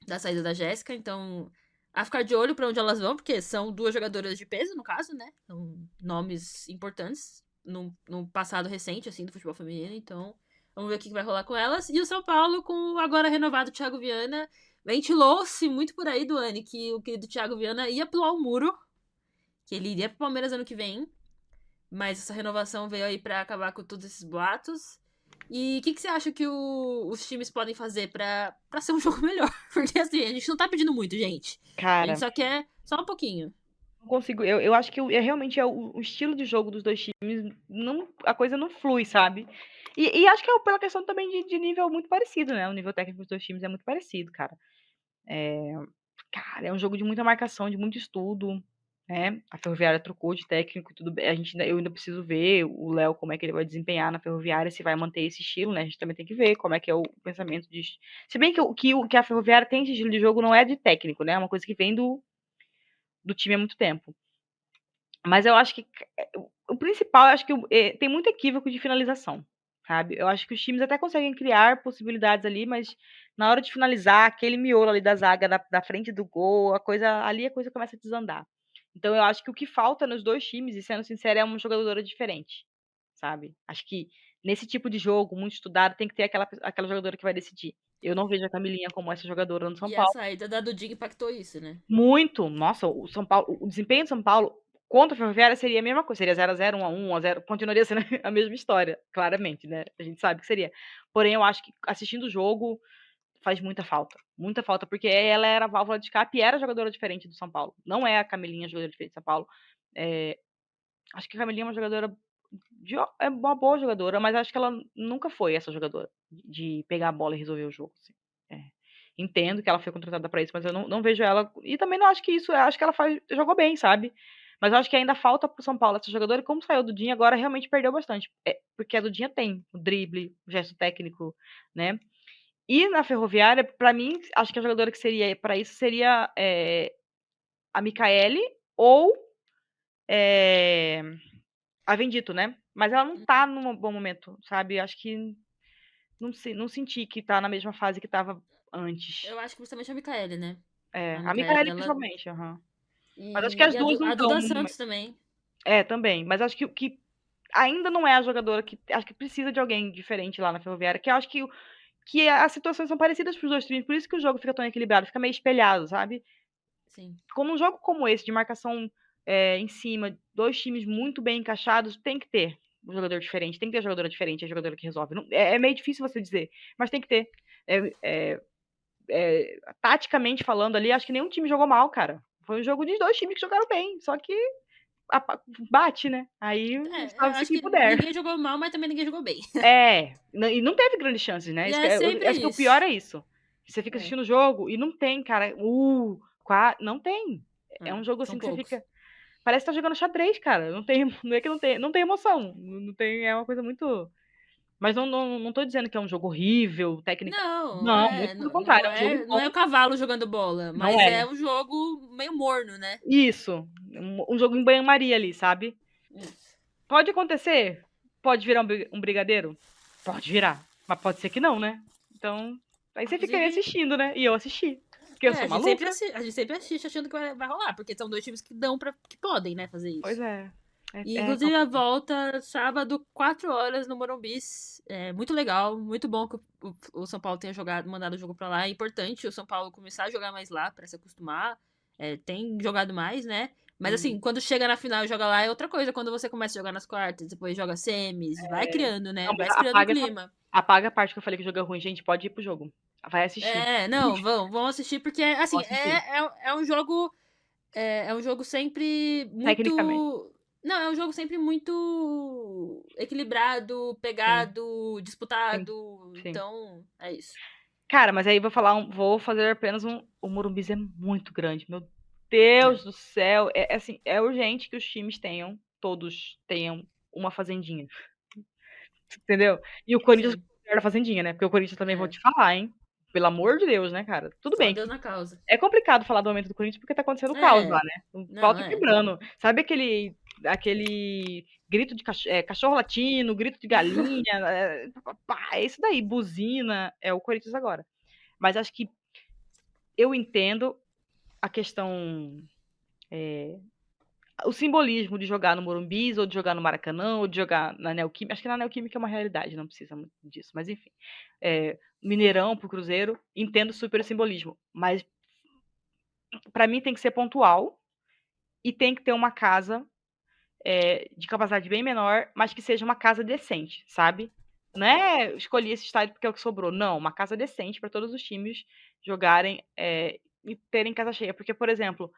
da saída da Jéssica. Então, a ficar de olho pra onde elas vão, porque são duas jogadoras de peso, no caso, né? São nomes importantes no passado recente, assim, do futebol feminino. Então, vamos ver o que vai rolar com elas. E o São Paulo, com o agora renovado Thiago Viana, ventilou-se muito por aí, Duane, que o querido Thiago Viana ia pular o muro, que ele iria pro Palmeiras ano que vem. Mas essa renovação veio aí pra acabar com todos esses boatos. E o que você acha que os times podem fazer pra ser um jogo melhor? Porque assim, a gente não tá pedindo muito, gente. A gente Cara, só quer só um pouquinho. não consigo, eu acho que realmente é o estilo de jogo dos dois times, não, a coisa não flui, sabe? E acho que é pela questão também de nível muito parecido, né? O nível técnico dos dois times é muito parecido, cara. Cara, é um jogo de muita marcação, de muito estudo, né? A Ferroviária trocou de técnico e tudo bem. Eu ainda preciso ver o Léo como é que ele vai desempenhar na Ferroviária, se vai manter esse estilo, né? A gente também tem que ver como é que é o pensamento de. Se bem que a Ferroviária tem esse estilo de jogo, não é de técnico, né? É uma coisa que vem do time há muito tempo. Mas eu acho que o principal, eu acho que tem muito equívoco de finalização, sabe? Eu acho que os times até conseguem criar possibilidades ali, mas na hora de finalizar, aquele miolo ali da zaga da frente do gol, a coisa começa a desandar. Então eu acho que o que falta nos dois times, e sendo sincero, é uma jogadora diferente, sabe? Acho que nesse tipo de jogo, muito estudado, tem que ter aquela jogadora que vai decidir. Eu não vejo a Camilinha como essa jogadora no São E a Paulo. saída da Dudinha impactou isso, né? Muito. Nossa, o São Paulo, o desempenho do São Paulo contra a Ferroviária seria a mesma coisa, seria 0x0, 1x1, 1x0, continuaria sendo a mesma história, claramente, né? A gente sabe que seria. Porém, eu acho que assistindo o jogo faz muita falta, porque ela era a válvula de escape e era jogadora diferente do São Paulo. Não é a Camilinha jogadora diferente do São Paulo. É, acho que a Camilinha é uma jogadora é uma boa jogadora, mas acho que ela nunca foi essa jogadora de pegar a bola e resolver o jogo. Assim. É. Entendo que ela foi contratada para isso, mas eu não vejo ela. E também não acho que isso. Eu acho que ela jogou bem, sabe? Mas eu acho que ainda falta pro São Paulo essa jogadora. E como saiu do Dinho, agora realmente perdeu bastante. Porque a do Dinho tem o drible, o gesto técnico, né? E na Ferroviária, para mim, acho que a jogadora que seria para isso seria a Micaele ou. É, a Vendito, né? Mas ela não tá num bom momento, sabe? Acho que não senti que tá na mesma fase que tava antes. Eu acho que principalmente a Micaele, né? É, A a Micaele, Micaele ela. principalmente, aham. Mas acho que as E a, duas não a estão Duda no momento. Santos também. É, também. Mas acho que ainda não é a jogadora que. Acho que precisa de alguém diferente lá na Ferroviária, que eu acho que as situações são parecidas pros dois times, por isso que o jogo fica tão equilibrado, fica meio espelhado, sabe? Sim. Como um jogo como esse, de marcação em cima, dois times muito bem encaixados, tem que ter um jogador diferente, tem que ter jogadora diferente, é jogadora que resolve. É meio difícil você dizer, mas tem que ter. Taticamente falando ali, acho que nenhum time jogou mal, cara. Foi um jogo de dois times que jogaram bem, só que bate, né? Aí É, eu salve-se acho quem que puder. ninguém jogou mal, mas também ninguém jogou bem. E não teve grandes chances, né? E é sempre Acho que o pior isso. é isso. Você fica É, assistindo o jogo e não tem, cara. Não tem. É um jogo são assim que você poucos. fica. Parece que tá jogando xadrez, cara. Não tem, não é que não tem emoção. Não tem, é uma coisa muito. Mas não tô dizendo que é um jogo horrível, técnica. Não, Não, muito pelo contrário, é um jogo não bom. é o cavalo jogando bola, Não mas é. é um jogo meio morno, né? Isso. Um jogo em banho-maria ali, sabe? Isso. Pode acontecer? Pode virar um brigadeiro? Pode virar. Mas pode ser que não, né? Então, aí você fica aí Inclusive, assistindo, né? E eu assisti. Porque eu sou maluca. a gente sempre assiste achando que vai rolar, porque são dois times que dão para que podem, né, fazer Pois isso. é. E, É inclusive, a complicado. volta sábado, 4 horas no Morumbi. É muito legal, muito bom que o São Paulo tenha mandado o jogo pra lá. É importante o São Paulo começar a jogar mais lá pra se acostumar. É, tem jogado mais, né? Mas assim, Uhum. quando chega na final e joga lá é outra coisa. Quando você começa a jogar nas quartas, depois joga semis, vai criando, né? Não, mas Vai se criando um clima. apaga a parte que eu falei que o jogo é ruim, gente. Pode ir pro jogo. Vai assistir. É, não, vão assistir, porque assim, Vamos assistir. é um jogo. É um jogo sempre Tecnicamente. muito. Não, é um jogo sempre muito equilibrado, Sim, pegado, sim, disputado. sim. Então, é isso. Cara, mas aí vou fazer apenas um. O Morumbi é muito grande. Meu É, Deus do céu. Assim, é urgente que os times todos tenham uma fazendinha. Entendeu? E o Corinthians sim. da fazendinha, né? Porque o Corinthians também vou É. te falar, hein? Pelo amor de Deus, né, cara? Tudo Só bem Deus que na causa. é complicado falar do momento do Corinthians porque tá acontecendo caos lá, É. né? O pau Não, tá é. quebrando. Sabe aquele grito de cachorro latino, grito de galinha, é isso daí, buzina, é o Corinthians agora. Mas acho que eu entendo a questão, o simbolismo de jogar no Morumbi, ou de jogar no Maracanã, ou de jogar na Neoquímica. Acho que na Neoquímica é uma realidade, não precisa muito disso, mas enfim. Mineirão pro Cruzeiro, entendo super o simbolismo, mas para mim tem que ser pontual e tem que ter uma casa de capacidade bem menor, mas que seja uma casa decente, sabe? Não é escolhi esse estádio porque é o que sobrou, não, uma casa decente para todos os times jogarem e terem casa cheia, porque, por exemplo,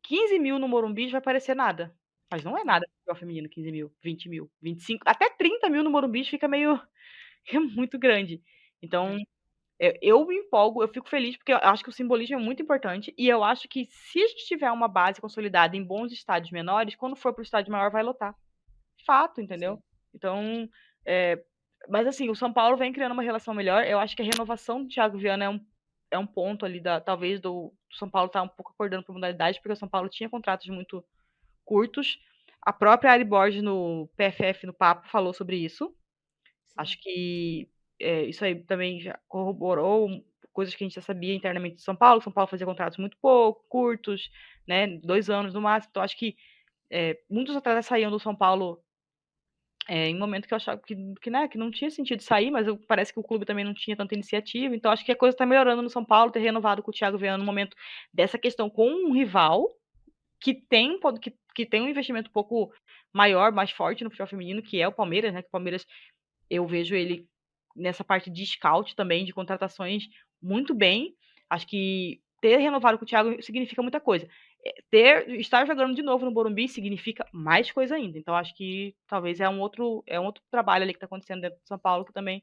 15 mil no Morumbi vai parecer nada. Mas não é nada pro futebol feminino, 15 mil, 20 mil, 25, até 30 mil no Morumbi fica meio. É muito grande. Então, É. eu me empolgo, eu fico feliz, porque eu acho que o simbolismo é muito importante. E eu acho que se a gente tiver uma base consolidada em bons estádios menores, quando for pro estádio maior, vai lotar. Fato, entendeu? Sim. Então, mas assim, o São Paulo vem criando uma relação melhor. Eu acho que a renovação do Thiago Viana é um ponto ali, talvez, do São Paulo estar um pouco acordando por modalidade, porque o São Paulo tinha contratos muito curtos. A própria Ari Borges no PFF, no Papo, falou sobre isso. Sim. Acho que isso aí também já corroborou coisas que a gente já sabia internamente de São Paulo. São Paulo fazia contratos muito pouco, curtos, né? 2 anos no máximo. Então, acho que muitos atletas saíam do São Paulo em um momento que eu achava né, que não tinha sentido sair, mas parece que o clube também não tinha tanta iniciativa. Então, acho que a coisa está melhorando no São Paulo, ter renovado com o Thiago Viana no momento dessa questão com um rival que tem um investimento um pouco maior, mais forte no futebol feminino, que é o Palmeiras, né? Que o Palmeiras, eu vejo ele nessa parte de scout também, de contratações, muito bem. Acho que ter renovado com o Thiago significa muita coisa. Estar jogando de novo no Morumbi significa mais coisa ainda. Então, acho que talvez é um outro trabalho ali que está acontecendo dentro de São Paulo, que também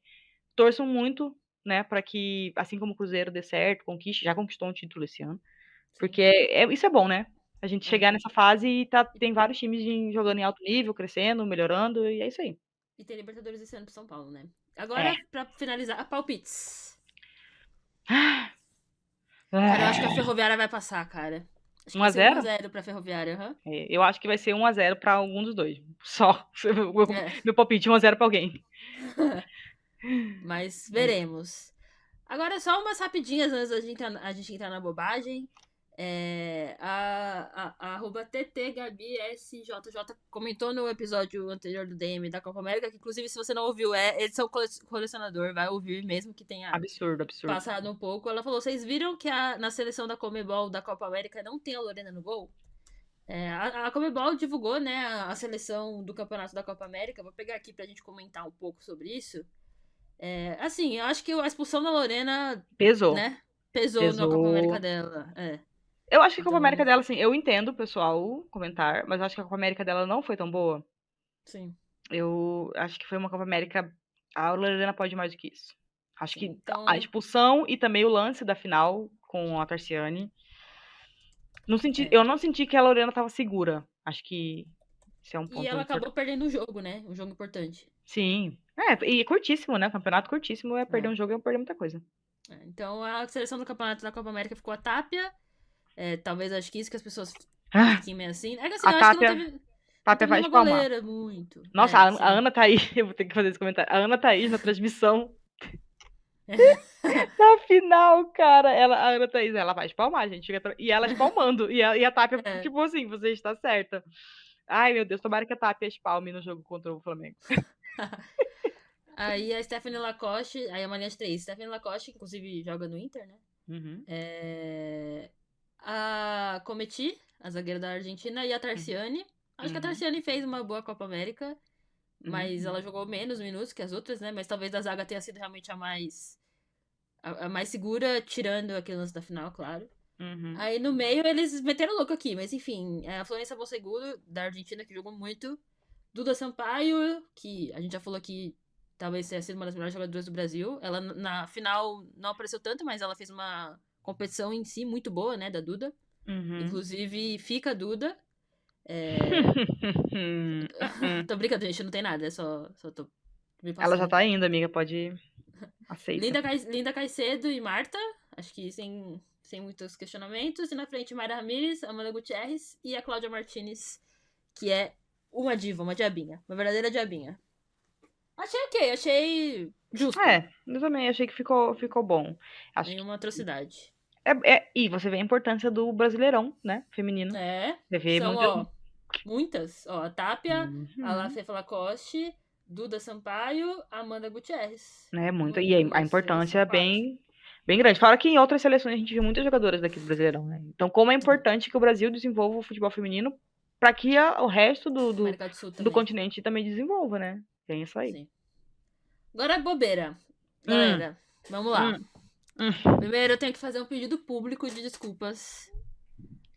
torço muito, né, para que, assim como o Cruzeiro dê certo, já conquistou um título esse ano, Sim. porque isso é bom, né? A gente É. chegar nessa fase e tem vários times jogando em alto nível, crescendo, melhorando, e é isso aí. E tem Libertadores esse ano pro São Paulo, né? É. Agora, pra finalizar, palpites. Cara, eu acho que a É. Ferroviária vai passar, cara. Acho que um a vai ser um a zero zero pra Ferroviária, aham. Eu acho que vai ser 1-0 pra algum dos dois. Só. É. Meu palpite, 1-0 pra alguém. Mas É isso. veremos. Agora, só umas rapidinhas antes da gente entrar na bobagem. A arroba TTGabiSJJ comentou no episódio anterior do DM da Copa América, que inclusive se você não ouviu, é edição colecionador, vai ouvir mesmo que tenha Absurdo, absurdo. passado um pouco. Ela falou, vocês viram que na seleção da Comebol da Copa América não tem a Lorena no gol? A Comebol divulgou, né, a seleção do campeonato da Copa América. Vou pegar aqui pra gente comentar um pouco sobre isso. Assim, eu acho que a expulsão da Lorena, Pesou. né, pesou na Copa América Pesou. dela. Eu acho que a Copa América Então, dela, assim, eu entendo o pessoal comentar, mas eu acho que a Copa América dela não foi tão boa. sim. Eu acho que foi uma Copa América. A Lorena pode mais do que isso. Acho Sim. que a Então, expulsão e também o lance da final com a Tarciane. é. Eu não senti que a Lorena tava segura. Acho que isso é um E ponto ela importante. acabou perdendo o jogo, né? Um jogo importante. Sim. E curtíssimo, né? Campeonato curtíssimo é perder É. um jogo é perder muita coisa. Então, a seleção do campeonato da Copa América ficou a Tápia. Talvez acho que isso que as pessoas Ah, fiquem meio assim. É que assim, a eu acho que Tapia, não Tapia teve vai nenhuma espalmar. goleira muito. Nossa, a Sim. Ana tá aí. Eu vou ter que fazer esse comentário. A Ana tá aí na transmissão. Na final, cara, a Ana Thaís, ela vai espalmar, gente. E ela espalmando. E a Tapia, É. tipo assim, você está certa. Ai, meu Deus, tomara que a Tapia espalme no jogo contra o Flamengo. Aí a Stephanie Lacoste, aí a Maria de 3. Stephanie Lacoste, inclusive joga no Inter, né? Uhum, A Cometi, a zagueira da Argentina, e a uhum, Tarciane. Acho que a uhum, Tarciane fez uma boa Copa América, mas uhum, ela jogou menos minutos que as outras, né? Mas talvez a zaga tenha sido realmente a mais segura, tirando aquele lance da final, claro. uhum. Aí no meio eles meteram louco aqui, mas enfim, a Florença Bossegudo, da Argentina, que jogou muito. Duda Sampaio, que a gente já falou que talvez tenha sido uma das melhores jogadoras do Brasil. Ela na final não apareceu tanto, mas ela fez uma competição em si muito boa, né, da Duda. Uhum. Inclusive, fica a Duda. É... Uhum. Tô brincando, gente, não tem nada, só tô me Ela já passando. tá indo, amiga, pode ir. Aceita. Linda Caicedo e Marta, acho que sem muitos questionamentos. E na frente, Mayra Ramírez, Amanda Gutierrez e a Cláudia Martinez, que é uma diva, uma diabinha, uma verdadeira diabinha. Achei ok, achei justo. Eu também achei que ficou bom. Acho que Nenhuma atrocidade. e você vê a importância do Brasileirão, né, feminino. Você vê São, muito. muitas. A Tapia, a La Uhum. Fefa Lacoste, Duda Sampaio, Amanda Gutierrez. É muito. E a Duas, três, importância é quatro. bem grande. Fora que em outras seleções a gente viu muitas jogadoras daqui do Brasileirão, né? Então, como é importante que o Brasil desenvolva o futebol feminino para que o resto América do Sul do também. continente também desenvolva, né? Tem isso aí. Sim. Agora é bobeira. Hum, Galera, vamos lá. hum, hum. Primeiro eu tenho que fazer um pedido público de desculpas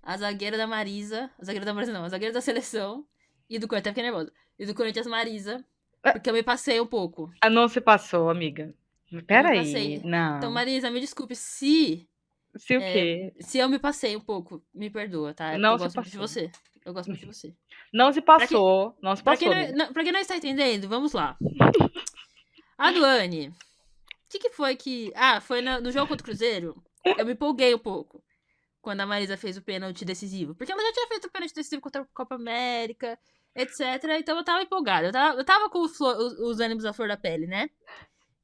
à zagueira da Marisa. A zagueira da Marisa não, a zagueira da seleção. E do Corinthians, até fiquei nervosa. E do Corinthians Marisa. Porque eu me passei um pouco. Não se passou, amiga. Eu me Peraí, passei. Então, não. Marisa, me desculpe se Se o quê? se eu me passei um pouco. Me perdoa, tá? É porque eu Não se gosto muito de passou. você. Eu gosto muito de você. Não se Pra quem, passou. Não se pra quem, passou, não, amiga. pra quem não está entendendo, vamos lá. A Duane, o que foi que. Ah, foi no jogo contra o Cruzeiro. Eu me empolguei um pouco quando a Marisa fez o pênalti decisivo. Porque ela já tinha feito o pênalti decisivo contra a Copa América, etc. Então eu tava empolgada. Eu tava com os ânimos à flor da pele, né?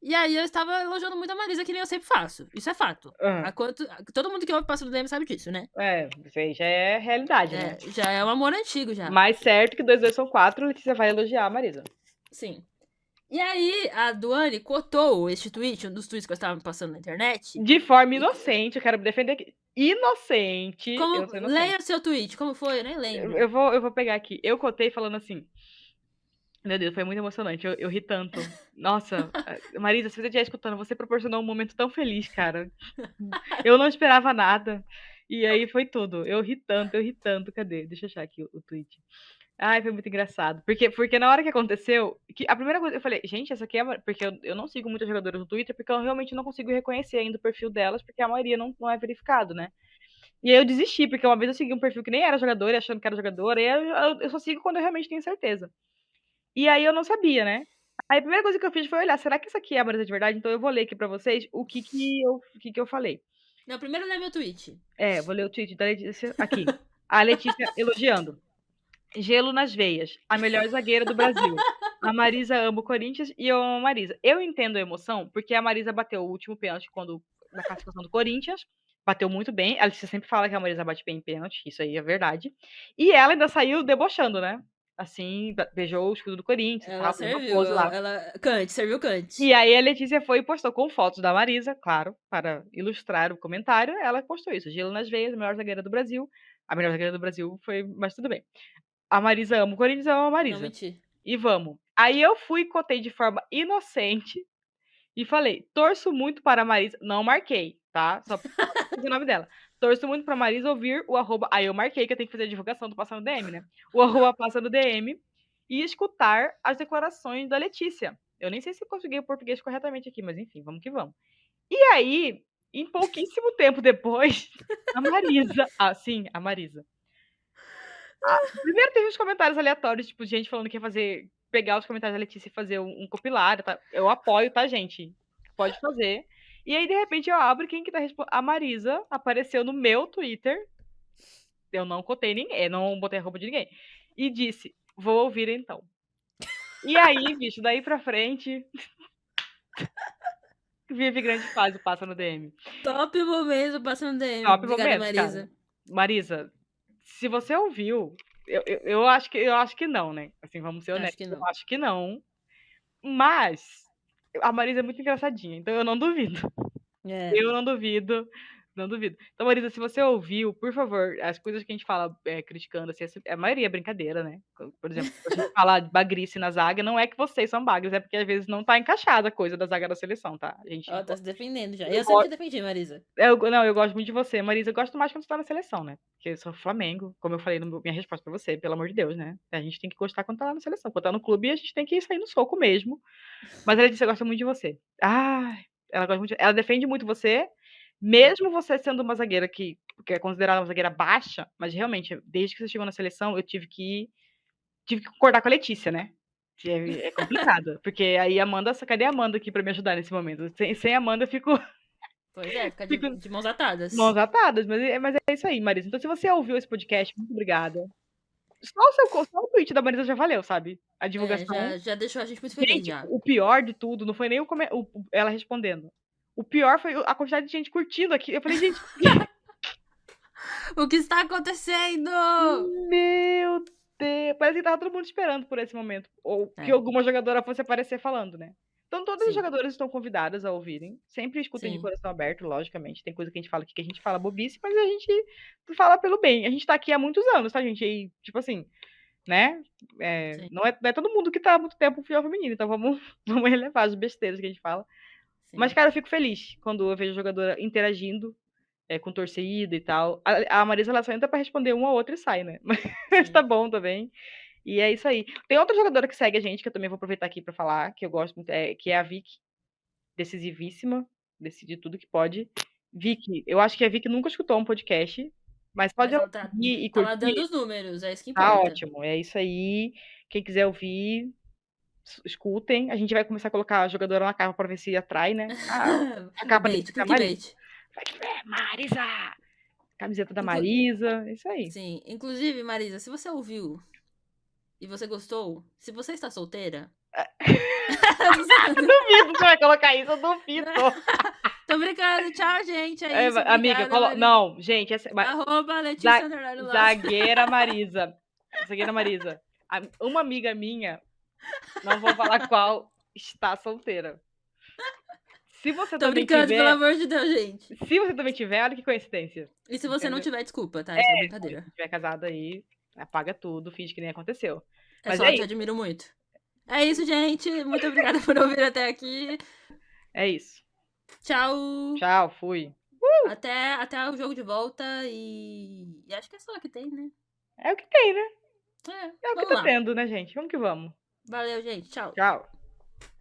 E aí eu estava elogiando muito a Marisa, que nem eu sempre faço. Isso é fato. Ah, Todo mundo que ouve Passo do DM sabe disso, né? isso aí já é realidade, né? Já é um amor antigo já. Mais certo que 2 são 4, Letícia vai elogiar a Marisa. Sim. E aí a Duane cotou este tweet, um dos tweets que eu estava passando na internet. De forma E inocente, eu quero me defender aqui. Inocente, eu como. sou inocente. Leia o seu tweet, como foi? Eu nem Eu, lembro. eu vou, eu vou pegar aqui. Eu cotei falando assim. Meu Deus, foi muito emocionante. Eu ri tanto. Nossa, Marisa, se você estiver escutando, você proporcionou um momento tão feliz, cara. Eu não esperava nada. E aí foi tudo. Eu ri tanto, eu ri tanto. Cadê? Deixa eu achar aqui o tweet. Ai, foi muito engraçado. Porque na hora que aconteceu, a primeira coisa eu falei, gente, essa aqui é. Porque eu não sigo muitas jogadoras no Twitter, porque eu realmente não consigo reconhecer ainda o perfil delas, porque a maioria não é verificado, né? E aí eu desisti, porque uma vez eu segui um perfil que nem era jogadora, achando que era jogadora, e eu só sigo quando eu realmente tenho certeza. E aí eu não sabia, né? Aí a primeira coisa que eu fiz foi olhar, será que isso aqui é a Marisa de verdade? Então eu vou ler aqui pra vocês o que que eu falei. Não, primeiro lê meu tweet. Vou ler o tweet da Letícia aqui. A Letícia elogiando. Gelo nas veias. A melhor zagueira do Brasil. A Marisa ama o Corinthians e eu amo a Marisa. Eu entendo a emoção, porque a Marisa bateu o último pênalti na classificação do Corinthians. Bateu muito bem. A Letícia sempre fala que a Marisa bate bem em pênalti. Isso aí é verdade. E ela ainda saiu debochando, né? Assim, beijou o escudo do Corinthians. Ela serviu, serviu Kant. E aí a Letícia foi e postou com fotos da Marisa, claro, para ilustrar o comentário. Ela postou isso. Gelo nas veias, a melhor zagueira do Brasil. A melhor zagueira do Brasil foi... Mas tudo bem. A Marisa ama o Corinthians, eu amo a Marisa. Não menti. E vamos. Aí eu fui e cotei de forma inocente e falei, torço muito para a Marisa... Não marquei, tá? Só o nome dela. Torço muito para a Marisa ouvir o arroba... Aí eu marquei que eu tenho que fazer a divulgação do Passando DM, né? O arroba Passando DM e escutar as declarações da Letícia. Eu nem sei se consegui o português corretamente aqui, mas enfim, vamos que vamos. E aí, em pouquíssimo tempo depois, a Marisa... a Marisa. Primeiro teve uns comentários aleatórios, tipo, gente falando que ia pegar os comentários da Letícia e fazer um compilado, tá? Eu apoio, tá, gente? Pode fazer. E aí, de repente, eu abro quem que tá respondendo. A Marisa apareceu no meu Twitter. Eu não cotei ninguém, não botei a roupa de ninguém. E disse, vou ouvir então. E aí, bicho, daí pra frente... Vive grande fase, passa no DM. Top momento, passa no DM. Top Obrigada, momento, Marisa. cara. Marisa, se você ouviu, eu acho que não, né? Assim, vamos ser honestos. Eu acho que não. Mas a Marisa é muito engraçadinha, então eu não duvido. Eu não duvido. Não duvido. Então, Marisa, se você ouviu, por favor, as coisas que a gente fala criticando, assim, a maioria é brincadeira, né? Por exemplo, a gente fala de bagrice na zaga, não é que vocês são bagres, é porque às vezes não tá encaixada a coisa da zaga da seleção, tá? Ela tá se defendendo já. Eu sempre te defendi, Marisa. Eu gosto muito de você, Marisa. Eu gosto mais quando você tá na seleção, né? Porque eu sou Flamengo, como eu falei na minha resposta pra você, pelo amor de Deus, né? A gente tem que gostar quando tá lá na seleção. Quando tá no clube, a gente tem que sair no soco mesmo. Mas ela disse que gosta muito de você. Ela gosta muito. Ela defende muito você, mesmo você sendo uma zagueira que é considerada uma zagueira baixa, mas realmente, desde que você chegou na seleção, eu tive que concordar com a Letícia, né? É complicado. Porque aí cadê a Amanda aqui pra me ajudar nesse momento? Sem a Amanda, eu fico. Pois é, fica de mãos atadas. Mãos atadas, mas é isso aí, Marisa. Então, se você ouviu esse podcast, muito obrigada. Só o tweet da Marisa já valeu, sabe? A divulgação. Já deixou a gente muito feliz, Gente, já. o pior de tudo não foi nem ela respondendo. O pior foi a quantidade de gente curtindo aqui. Eu falei, gente... O que está acontecendo? Meu Deus! Parece que tava todo mundo esperando por esse momento. Ou que alguma jogadora fosse aparecer falando, né? Então, todas as jogadoras estão convidadas a ouvirem. Sempre escutem de coração aberto, logicamente. Tem coisa que a gente fala aqui que a gente fala bobice, mas a gente fala pelo bem. A gente tá aqui há muitos anos, tá, gente? E, tipo assim, né? Não é todo mundo que tá há muito tempo no futebol feminino. Então, vamos relevar as besteiras que a gente fala. Sim. Mas, cara, eu fico feliz quando eu vejo a jogadora interagindo com torcida e tal. A Marisa, ela só entra pra responder uma ou outra e sai, né? Mas tá bom também. E é isso aí. Tem outra jogadora que segue a gente, que eu também vou aproveitar aqui pra falar, que eu gosto muito, que é a Vicky. Decisivíssima. Decide tudo que pode. Vicky, eu acho que a Vicky nunca escutou um podcast, mas pode ouvir e curtir. Tá lá dando os números, é isso que importa. Tá ótimo, é isso aí. Quem quiser ouvir, escutem. A gente vai começar a colocar a jogadora na capa pra ver se atrai, né? A capa da Marisa. Marisa! Camiseta da Marisa, é isso aí. Sim, inclusive, Marisa, se você ouviu e você gostou, se você está solteira... Duvido que você vai colocar isso, eu duvido. Tô brincando, tchau, gente. É isso, amiga, não, gente. Arroba Letícia Zagueira Marisa. Zagueira Marisa. Uma amiga minha, não vou falar qual, está solteira. Se você também tiver... pelo amor de Deus, gente. Se você também tiver, olha que coincidência. E se você não tiver, desculpa, tá? Isso é brincadeira. Se tiver casado aí, apaga tudo, finge que nem aconteceu. Mas eu te admiro muito. É isso, gente. Muito obrigada por ouvir até aqui. É isso. Tchau. Tchau, fui. Até o jogo de volta e acho que é só o que tem, né? É o que tem, né? É o que tá tendo, né, gente? Vamos que vamos. Valeu, gente. Tchau. Tchau.